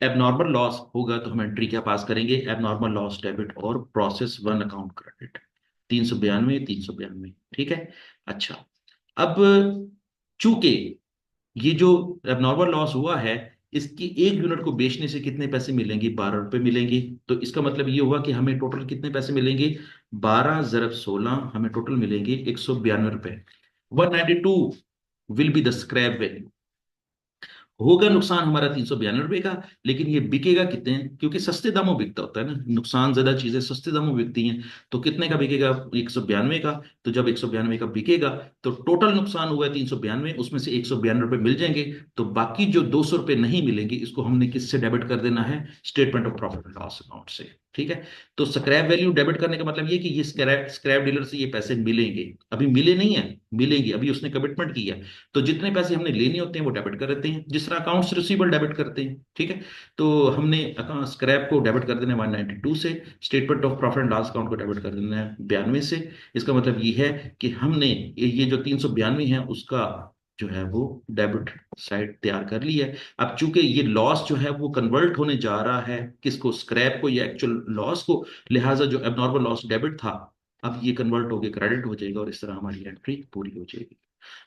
एबनॉर्मल लॉस होगा तो हम एंट्री क्या पास करेंगे, एबनॉर्मल लॉस डेबिट और प्रोसेस वन अकाउंट क्रेडिट। 392, 392। ठीक है। अच्छा, अब चूंकि ये जो एबनॉर्मल लॉस हुआ है, इसकी एक यूनिट को बेचने से कितने पैसे मिलेंगे, 12 रुपए मिलेंगे। तो इसका मतलब ये हुआ कि हमें टोटल कितने पैसे मिलेंगे, 12 × 16 हमें टोटल मिलेंगे 192 रुपए। 192 will be the scrap value. होगा नुकसान हमारा 392 का, लेकिन ये बिकेगा कितने, क्योंकि सस्ते दामों बिकता होता है ना, नुकसान ज्यादा चीजें सस्ते दामों बिकती हैं। तो कितने का बिकेगा, 192 का। तो जब 192 का बिकेगा, तो टोटल नुकसान हुआ है 392, उसमें से 192 रुपये मिल जाएंगे। तो बाकी जो 200 रुपये नहीं मिलेंगे, इसको हमने किससे डेबिट कर देना है, statement of profit and loss account से। ठीक है। तो स्क्रैप वैल्यू डेबिट करने का मतलब ये कि ये स्क्रैप स्क्रैप डीलर से ये पैसे मिलेंगे। अभी मिले नहीं है, मिलेंगे, अभी उसने कमिटमेंट किया। तो जितने पैसे हमने लेने होते हैं वो डेबिट कर देते हैं, जिस तरह अकाउंट्स रिसीवेबल डेबिट करते हैं। ठीक है। तो हमने स्क्रैप को डेबिट कर देना है 192 से, statement of profit and loss account को डेबिट कर देना है 92 से। इसका मतलब ये है कि हमने ये जो 392 है उसका जो है वो डेबिट साइड तैयार कर ली है। अब चूंकि ये लॉस जो है वो कन्वर्ट होने जा रहा है किसको, स्क्रैप को या एक्चुअल लॉस को, लिहाजा जो एबनॉर्मल लॉस डेबिट था, अब ये कन्वर्ट होकर क्रेडिट हो जाएगा और इस तरह हमारी एंट्री पूरी हो जाएगी।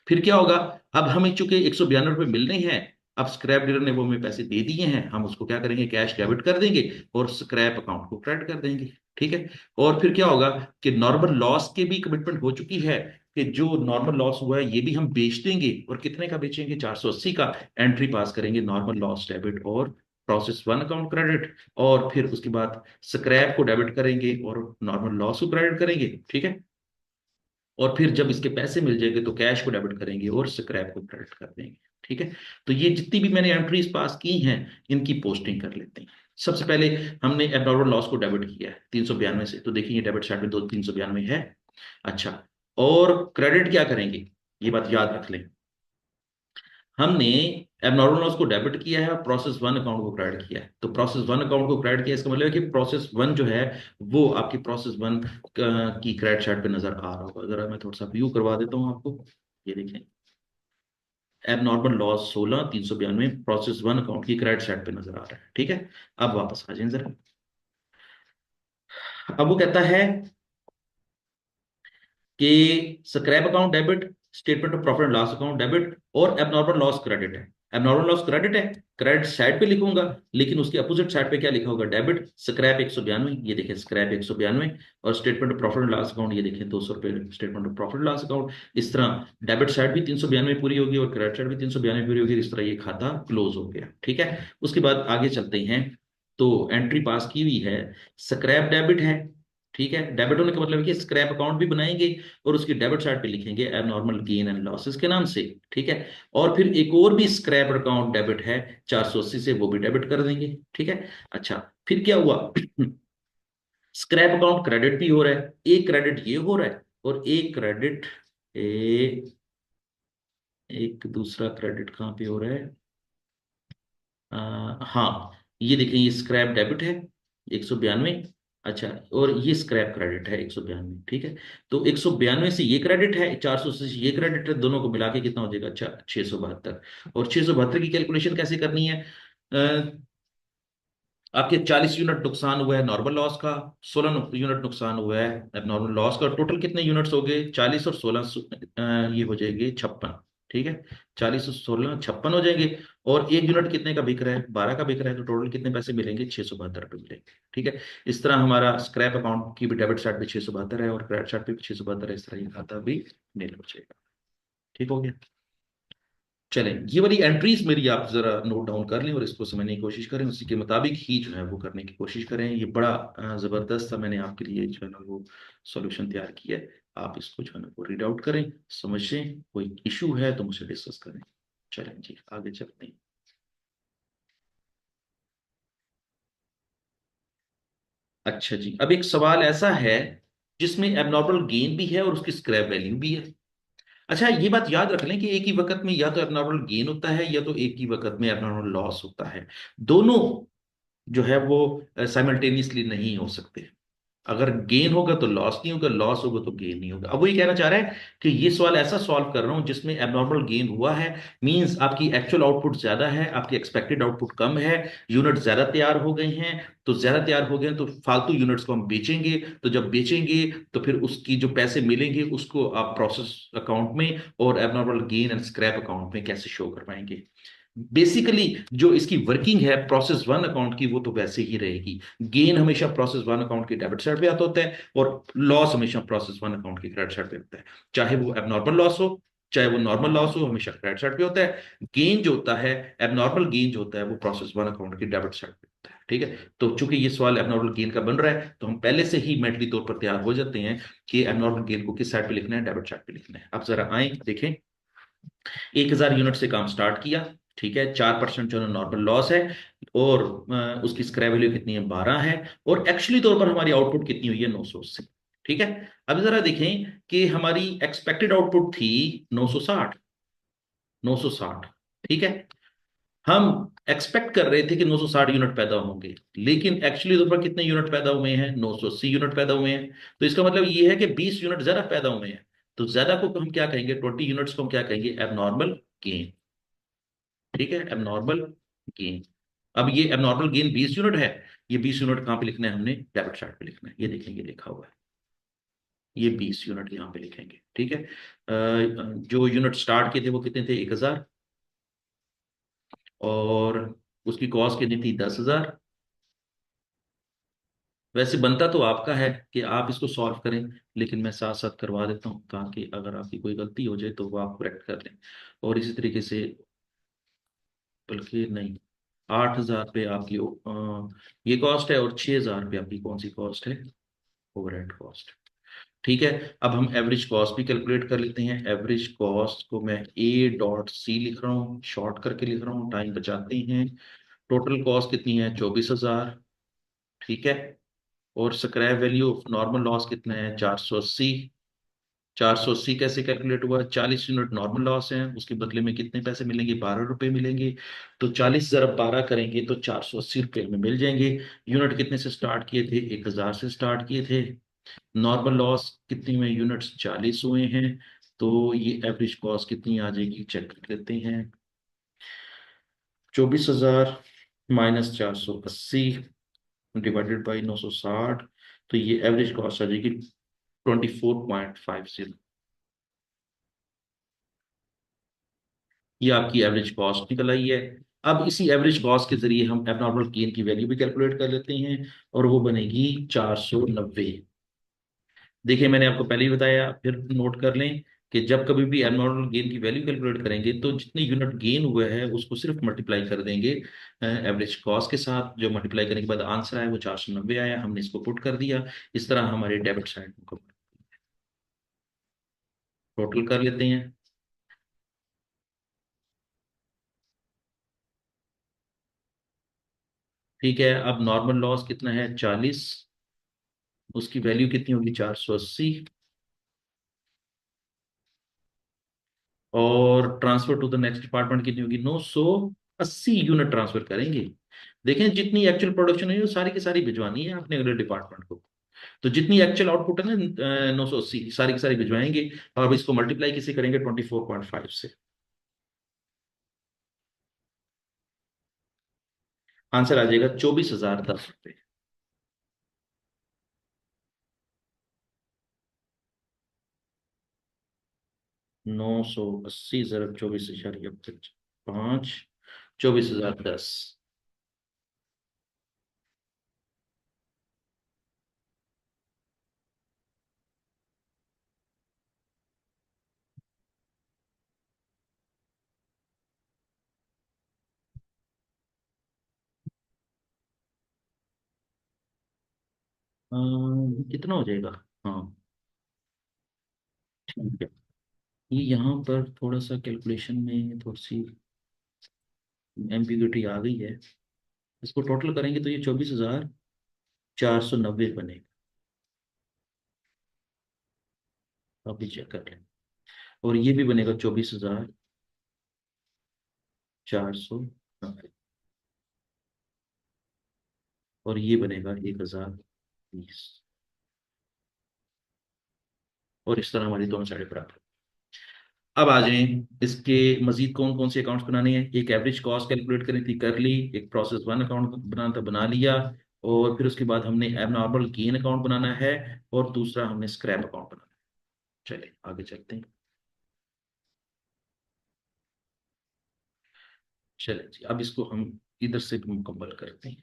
फिर क्या होगा, अब हमें चूंकि 192 रुपये मिलने हैं, अब स्क्रैप डीलर ने वो हमें पैसे दे दिए हैं, हम उसको क्या करेंगे, कैश डेबिट कर देंगे और स्क्रैप अकाउंट को क्रेडिट कर देंगे। ठीक है। और फिर क्या होगा कि नॉर्मल लॉस के भी कमिटमेंट हो चुकी है, कि जो नॉर्मल लॉस हुआ है ये भी हम बेच देंगे, और कितने का बेचेंगे, 480 का। एंट्री पास करेंगे नॉर्मल लॉस डेबिट और प्रोसेस वन अकाउंट क्रेडिट, और फिर उसके बाद स्क्रैप को डेबिट करेंगे और नॉर्मल लॉस को क्रेडिट करेंगे। ठीक है। और फिर जब इसके पैसे मिल जाएंगे तो कैश को डेबिट करेंगे और स्क्रैप को क्रेडिट कर देंगे। ठीक है। तो ये जितनी भी मैंने एंट्रीज पास की हैं, इनकी पोस्टिंग कर लेते हैं। सबसे पहले हमने एबनॉर्मल लॉस को डेबिट किया है 392 से, तो देखिए ये डेबिट साइड में दो 392 है। अच्छा, और क्रेडिट क्या करेंगे, ये बात याद रख लें, हमने एबनॉर्मल लॉस को डेबिट किया है और प्रोसेस वन अकाउंट को क्रेडिट किया है। तो प्रोसेस वन अकाउंट को क्रेडिट किया, इसका मतलब है कि प्रोसेस वन जो है वो आपकी प्रोसेस वन की क्रेडिट साइड पे नजर आ रहा होगा। जरा मैं थोड़ा सा व्यू करवा देता हूँ आपको। ये देखें, abnormal loss 16, 392 process one account की क्रेडिट साइड पे नजर आ रहा है। ठीक है। अब वापस आ जाए जरा। अब वो कहता है कि scrap account debit, statement of profit and loss account debit, और एबनॉर्मल लॉस क्रेडिट है। एबनॉर्मल लॉस क्रेडिट है, क्रेडिट साइड पे लिखूंगा, लेकिन उसके अपोजिट साइड पे क्या लिखा होगा, डेबिट। स्क्रैप 192, ये देखें स्क्रैप 192, और statement of profit and loss account ये देखें 200 रुपये, statement of profit and loss account. इस तरह डेबिट साइड भी 392 पूरी होगी और क्रेडिट साइड भी 392 पूरी होगी। इस तरह ये खाता क्लोज हो गया। ठीक है। उसके बाद आगे चलते हैं। तो एंट्री पास की हुई है, स्क्रैप डेबिट है। ठीक है, डेबिट होने का मतलब है कि स्क्रैप अकाउंट भी बनाएंगे और उसकी डेबिट साइड पे लिखेंगे एबनॉर्मल गेन एंड लॉसेस के नाम से। ठीक है। और फिर एक और भी स्क्रैप अकाउंट डेबिट है 480 से, वो भी डेबिट कर देंगे। ठीक है। अच्छा, फिर क्या हुआ स्क्रैप अकाउंट क्रेडिट भी हो रहा है, एक क्रेडिट ये हो रहा है और एक क्रेडिट ए, एक दूसरा क्रेडिट कहाँ पे हो रहा है, हाँ, ये देखें ये स्क्रैप डेबिट है 192। अच्छा, और ये स्क्रैप क्रेडिट है 192। ठीक है। तो 192 से ये क्रेडिट है, 400 से ये क्रेडिट है, दोनों को मिला के कितना हो जाएगा, अच्छा 672। और 672 की कैलकुलेशन कैसे करनी है, आपके 40 यूनिट नुकसान हुआ है नॉर्मल लॉस का, 16 यूनिट नुकसान हुआ है नॉर्मल लॉस का, टोटल कितने यूनिट्स हो गए, 40 और 16, ये हो जाएंगे 56। ठीक है। 40 और 16 56 हो जाएंगे। और एक यूनिट कितने का बिक रहा है, 12 का बिक रहा है, तो टोटल कितने पैसे मिलेंगे, 672 रुपये मिलेंगे। ठीक है। इस तरह हमारा स्क्रैप अकाउंट की भी डेबिट साइड पे 672 है और क्रेडिट साइड पे भी 672 है। इस तरह ये खाता भी नील हो जाएगा। ठीक हो गया। चलें, ये वाली एंट्रीज मेरी आप जरा नोट डाउन कर लें और इसको समझने की कोशिश करें, उसी के मुताबिक ही जो है वो करने की कोशिश करें। ये बड़ा जबरदस्त था, मैंने आपके लिए जो है ना वो सॉल्यूशन तैयार किया है। आप इसको जो है ना वो रीड आउट करें, समझें, कोई इशू है तो मुझसे डिस्कस करें। चलें जी, आगे चलते हैं। अच्छा जी, अब एक सवाल ऐसा है जिसमें एबनॉर्मल गेन भी है और उसकी स्क्रैप वैल्यू भी है। अच्छा, ये बात याद रख लें कि एक ही वक्त में या तो एबनॉर्मल गेन होता है या तो एक ही वक्त में एबनॉर्मल लॉस होता है। दोनों जो है वो साइमल्टेनियसली नहीं हो सकते। अगर गेन होगा तो लॉस नहीं होगा, लॉस होगा तो गेन नहीं होगा। अब वही कहना चाह रहा है कि ये सवाल ऐसा सॉल्व कर रहा हूं जिसमें एबनॉर्मल गेन हुआ है, मींस आपकी एक्चुअल आउटपुट ज्यादा है, आपकी एक्सपेक्टेड आउटपुट कम है, यूनिट ज्यादा तैयार हो गए हैं। तो ज्यादा तैयार हो गए हैं तो फालतू यूनिट्स को हम बेचेंगे। तो जब बेचेंगे तो फिर उसकी जो पैसे मिलेंगे उसको आप प्रोसेस अकाउंट में और abnormal gain and scrap account में कैसे शो कर पाएंगे। बेसिकली जो इसकी वर्किंग है प्रोसेस वन अकाउंट की वो तो वैसे ही रहेगी। गेन हमेशा प्रोसेस वन अकाउंट के डेबिट साइड पे आता होता है और लॉस हमेशा प्रोसेस वन अकाउंट के क्रेडिट साइड पे होता है। चाहे वो एबनॉर्मल लॉस हो चाहे वो नॉर्मल लॉस हो, हमेशा क्रेडिट साइड पे होता है। गेन जो होता है, एबनॉर्मल गेन जो होता है वो प्रोसेस वन अकाउंट के डेबिट साइड पे होता है। ठीक है, तो चूंकि ये सवाल एबनॉर्मल गेन का बन रहा है तो हम पहले से ही मेंटली तौर पर तैयार हो जाते हैं कि एबनॉर्मल गेन को किस साइड पे लिखना है, डेबिट साइड पे लिखना है। अब जरा आए देखें, 1,000 यूनिट से काम स्टार्ट किया। ठीक है, 4% जो है नॉर्मल लॉस है और उसकी स्क्रैप वैल्यू कितनी है, 12 है। और एक्चुअली तौर पर हमारी आउटपुट कितनी हुई है, 980। ठीक है, अब जरा देखें कि हमारी एक्सपेक्टेड आउटपुट थी 960। 960, ठीक है। हम एक्सपेक्ट कर रहे थे कि 960 यूनिट पैदा होंगे, लेकिन एक्चुअली तौर पर कितने यूनिट पैदा हुए हैं, 980 यूनिट पैदा हुए हैं। तो इसका मतलब ये है कि 20 यूनिट ज्यादा पैदा हुए हैं। तो ज्यादा को हम क्या कहेंगे, 20 यूनिट्स को हम क्या कहेंगे, एबनॉर्मल गेन। ठीक है, एबनॉर्मल गेन। अब ये एबनॉर्मल गेन 20 यूनिट है। ये 20 यूनिट कहाँ पे लिखना है, हमने डेबिट साइड पे लिखना है। ये देखेंगे लिखा हुआ है, ये 20 यूनिट यहाँ पे लिखेंगे। ठीक है, जो यूनिट स्टार्ट किए थे वो कितने थे, 1,000। और उसकी कॉस्ट कितनी थी, 10,000। वैसे बनता तो आपका है कि आप इसको सॉल्व करें, लेकिन मैं साथ साथ करवा देता हूँ ताकि अगर आपकी कोई गलती हो जाए तो वो आप करेक्ट कर लें। और इसी तरीके से, बल्कि नहीं, 8,000 पे आपकी ये कॉस्ट है और 6,000 पे आपकी कौन सी कॉस्ट है, ओवरहेड कॉस्ट। ठीक है, अब हम एवरेज कॉस्ट भी कैलकुलेट कर लेते हैं। एवरेज कॉस्ट को मैं A.C लिख रहा हूँ, शॉर्ट करके लिख रहा हूँ, टाइम बचाते हैं। टोटल कॉस्ट कितनी है, 24,000। ठीक है, और scrap value of normal loss कितना है, 480। 480 कैसे कैलकुलेट हुआ, 40 यूनिट नॉर्मल लॉस है, उसके बदले में कितने पैसे मिलेंगे, 12 रुपए मिलेंगे। तो 40 ज़रब 12 करेंगे तो 480 रुपये में मिल जाएंगे। यूनिट कितने से स्टार्ट किए थे, 1,000 से स्टार्ट किए थे। नॉर्मल लॉस कितनी हुए, यूनिट्स 40 हुए हैं। तो ये एवरेज कॉस्ट कितनी आ जाएगी, चेक कर लेते हैं। 24,000 माइनस 480 डिवाइडेड बाई 960, तो ये एवरेज कॉस्ट आ जाएगी 24.50। ये आपकी एवरेज कॉस्ट निकल आई है। अब इसी एवरेज कॉस्ट के जरिए हम एबनॉर्मल गेन की वैल्यू भी कैलकुलेट कर लेते हैं और वो बनेगी 490। देखिए, मैंने आपको पहले ही बताया, फिर नोट कर लें कि जब कभी भी एबनॉर्मल गेन की वैल्यू कैलकुलेट करेंगे तो जितने यूनिट गेन हुए हैं उसको सिर्फ मल्टीप्लाई कर देंगे एवरेज कॉस्ट के साथ। जो मल्टीप्लाई करने के बाद आंसर आया वो 490 आया, हमने इसको पुट कर दिया। इस तरह हमारे डेबिट साइड को टोटल कर लेते हैं। ठीक है, अब नॉर्मल लॉस कितना है, 40। उसकी वैल्यू कितनी होगी, 480। और transfer to the next department कितनी होगी, 980 यूनिट ट्रांसफर करेंगे। देखें, जितनी एक्चुअल प्रोडक्शन है वो सारी की सारी भिजवानी है अपने अगले डिपार्टमेंट को। तो जितनी एक्चुअल आउटपुट है ना, 980 सारी की सारी भिजवाएंगे। और अब इसको मल्टीप्लाई किसे करेंगे, 24.5 से। आंसर आ जाएगा 24,010 रुपये। 980 ज़रब 24.5, 24,010। कितना हो जाएगा, हाँ ठीक है। ये यहाँ पर थोड़ा सा कैलकुलेशन में थोड़ी सी एम्बिग्यूटी आ गई है। इसको टोटल करेंगे तो ये 24,000 490 बनेगा, अभी चेक कर लें। और ये भी बनेगा 24,490। और ये बनेगा 1,020। और इस तरह हमारी दोनों साइडें बराबर। अब आ जाएं, इसके मजीद कौन कौन से अकाउंट्स बनाने हैं। एक एवरेज कॉस्ट कैलकुलेट करनी थी, कर ली। एक प्रोसेस वन अकाउंट बनाना था, बना लिया। और फिर उसके बाद हमने एबनॉर्मल गेन अकाउंट बनाना है। और दूसरा हमने स्क्रैप अकाउंट बनाना है। चलिए आगे चलते हैं। चलिए जी, अब इसको हम इधर से मुकम्मल करते हैं।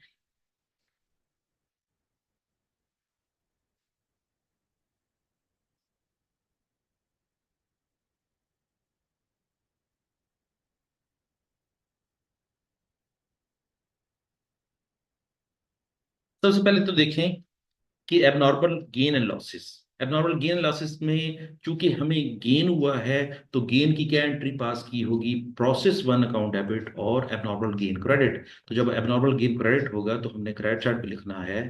सबसे पहले तो देखें कि abnormal gain and losses. Abnormal gain losses में चूंकि हमें गेन हुआ है, तो गेन की क्या एंट्री पास की होगी, प्रोसेस वन अकाउंट डेबिट और एबनॉर्मल गेन क्रेडिट। तो जब एबनॉर्मल गेन क्रेडिट होगा तो हमने क्रेडिट साइड पे लिखना है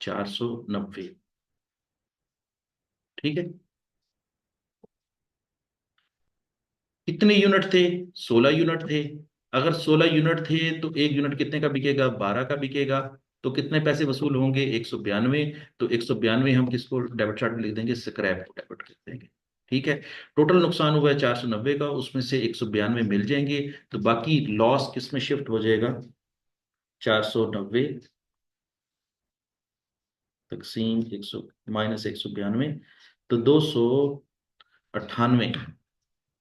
490। ठीक है। कितने यूनिट थे? 16 यूनिट थे। अगर 16 यूनिट थे तो एक यूनिट कितने का बिकेगा? 12 का बिकेगा। तो कितने पैसे वसूल होंगे? 192। तो 192 हम किसको डेबिट साइड में लिख देंगे? स्क्रैप को डेबिट कर देंगे। ठीक है। टोटल नुकसान हुआ है 490 का, उसमें से 192 मिल जाएंगे। तो बाकी लॉस किस में शिफ्ट हो जाएगा? 490 तकसीम 100 माइनस 192, तो 298।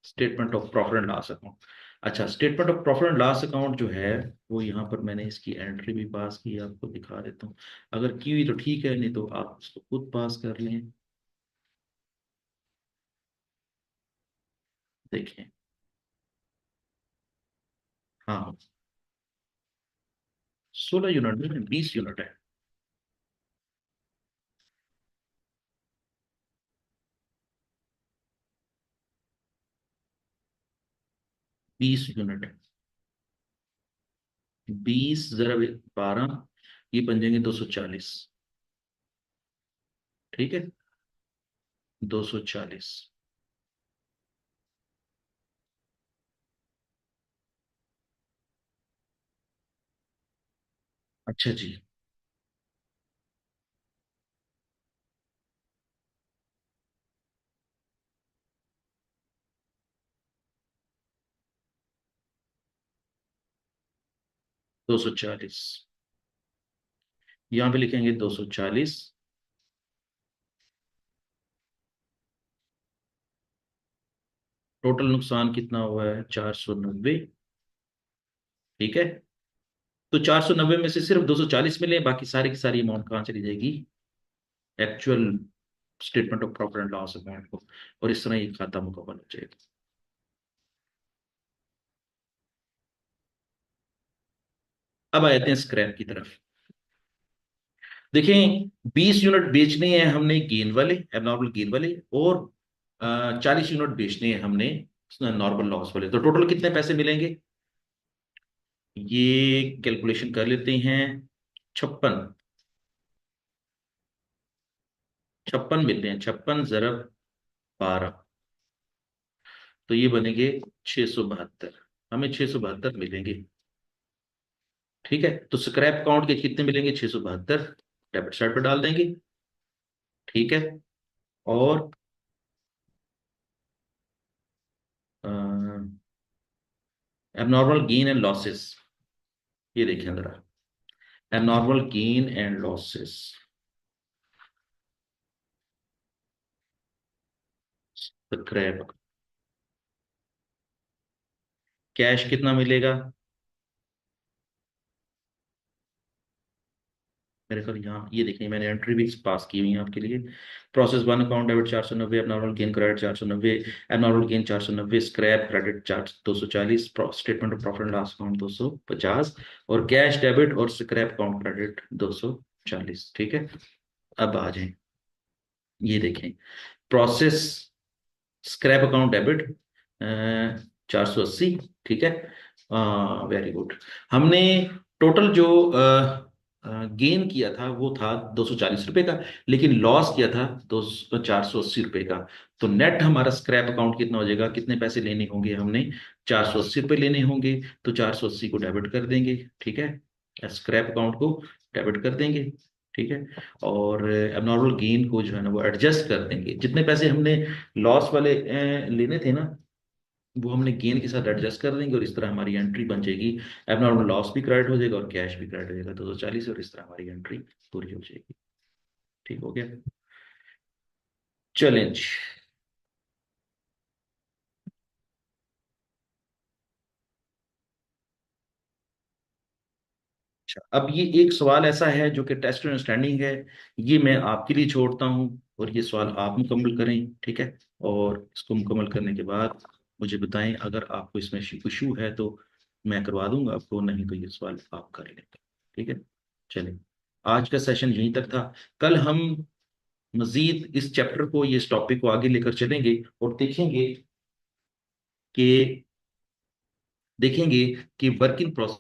Statement of profit and loss account. अच्छा, statement of profit and loss account जो है, वो यहाँ पर मैंने इसकी एंट्री भी पास की, आपको दिखा देता हूँ। अगर की हुई तो ठीक है, नहीं तो आप उसको खुद पास कर लें। देखें। हाँ, 16 यूनिट में 20 यूनिट है। 20 यूनिट है। 20 × 12, ये बन जाएंगे 240। ठीक है। 240। अच्छा जी। दो सौ चालीस यहाँ पे लिखेंगे 240। टोटल नुकसान कितना हुआ है? 490। ठीक है। तो 490 में से सिर्फ 240 मिले, बाकी सारी की सारी अमाउंट कहाँ चली जाएगी? Actual statement of profit and loss account को। और इस तरह ये खाता मुकम्मल हो जाएगा। अब आते हैं स्क्रैप की तरफ। देखें, 20 यूनिट बेचने हैं हमने गेन वाले, एबनॉर्मल गेन वाले। और 40 यूनिट बेचने हैं हमने नॉर्मल लॉस वाले। तो टोटल कितने पैसे मिलेंगे? ये कैलकुलेशन कर लेते हैं। 56। 56 मिलते हैं, 56 × 12। तो ये बनेंगे 672। हमें 672 मिलेंगे। ठीक है। तो स्क्रैप अकाउंट के कितने मिलेंगे? 672 डेबिट साइड पर डाल देंगे। ठीक है। और एबनॉर्मल गेन एंड लॉसेस, ये देखें जरा। Abnormal gain and losses, scrap. Cash कितना मिलेगा? मेरे ख्याल यहाँ ये देखिए, मैंने एंट्री भी पास की हुई है आपके लिए। Process one account debit 490, abnormal gain credit 490, abnormal gain 490, scrap credit charge 240, statement of profit and loss account 250, और कैश डेबिट और स्क्रैप अकाउंट क्रेडिट 240। ठीक है। अब आ जाए, ये देखें। Process scrap account debit 480। ठीक है। Very good. हमने टोटल जो गेन किया था वो था 240 रुपए का, लेकिन लॉस किया था 480 रुपए का। तो नेट हमारा स्क्रैप अकाउंट कितना हो जाएगा, कितने पैसे लेने होंगे हमने, 480 रुपये लेने होंगे। तो 480 को डेबिट कर देंगे, ठीक है, स्क्रैप अकाउंट को डेबिट कर देंगे, ठीक है। और एबनॉर्मल गेन को जो है ना वो एडजस्ट कर देंगे, जितने पैसे हमने लॉस वाले लेने थे ना, वो हमने गेन के साथ एडजस्ट कर देंगे, और इस तरह हमारी एंट्री बन जाएगी। एबनॉर्मल लॉस भी क्रेडिट हो जाएगा और कैश भी क्रेडिट हो जाएगा 240, और इस तरह हमारी एंट्री पूरी हो जाएगी। ठीक हो गया। चलें जी। अच्छा, अब ये एक सवाल ऐसा है जो कि टेस्ट अंडरस्टैंडिंग है, ये मैं आपके लिए छोड़ता हूँ, और ये सवाल आप मुकम्मल करें, ठीक है। और इसको मुकम्मल करने के बाद मुझे बताएं, अगर आपको इसमें इशू है तो मैं करवा दूंगा आपको, नहीं तो ये सवाल आप कर लेंगे, ठीक है। चलिए, आज का सेशन यहीं तक था। कल हम मजीद इस चैप्टर को, ये इस टॉपिक को आगे लेकर चलेंगे, और देखेंगे कि वर्क इन प्रोसेस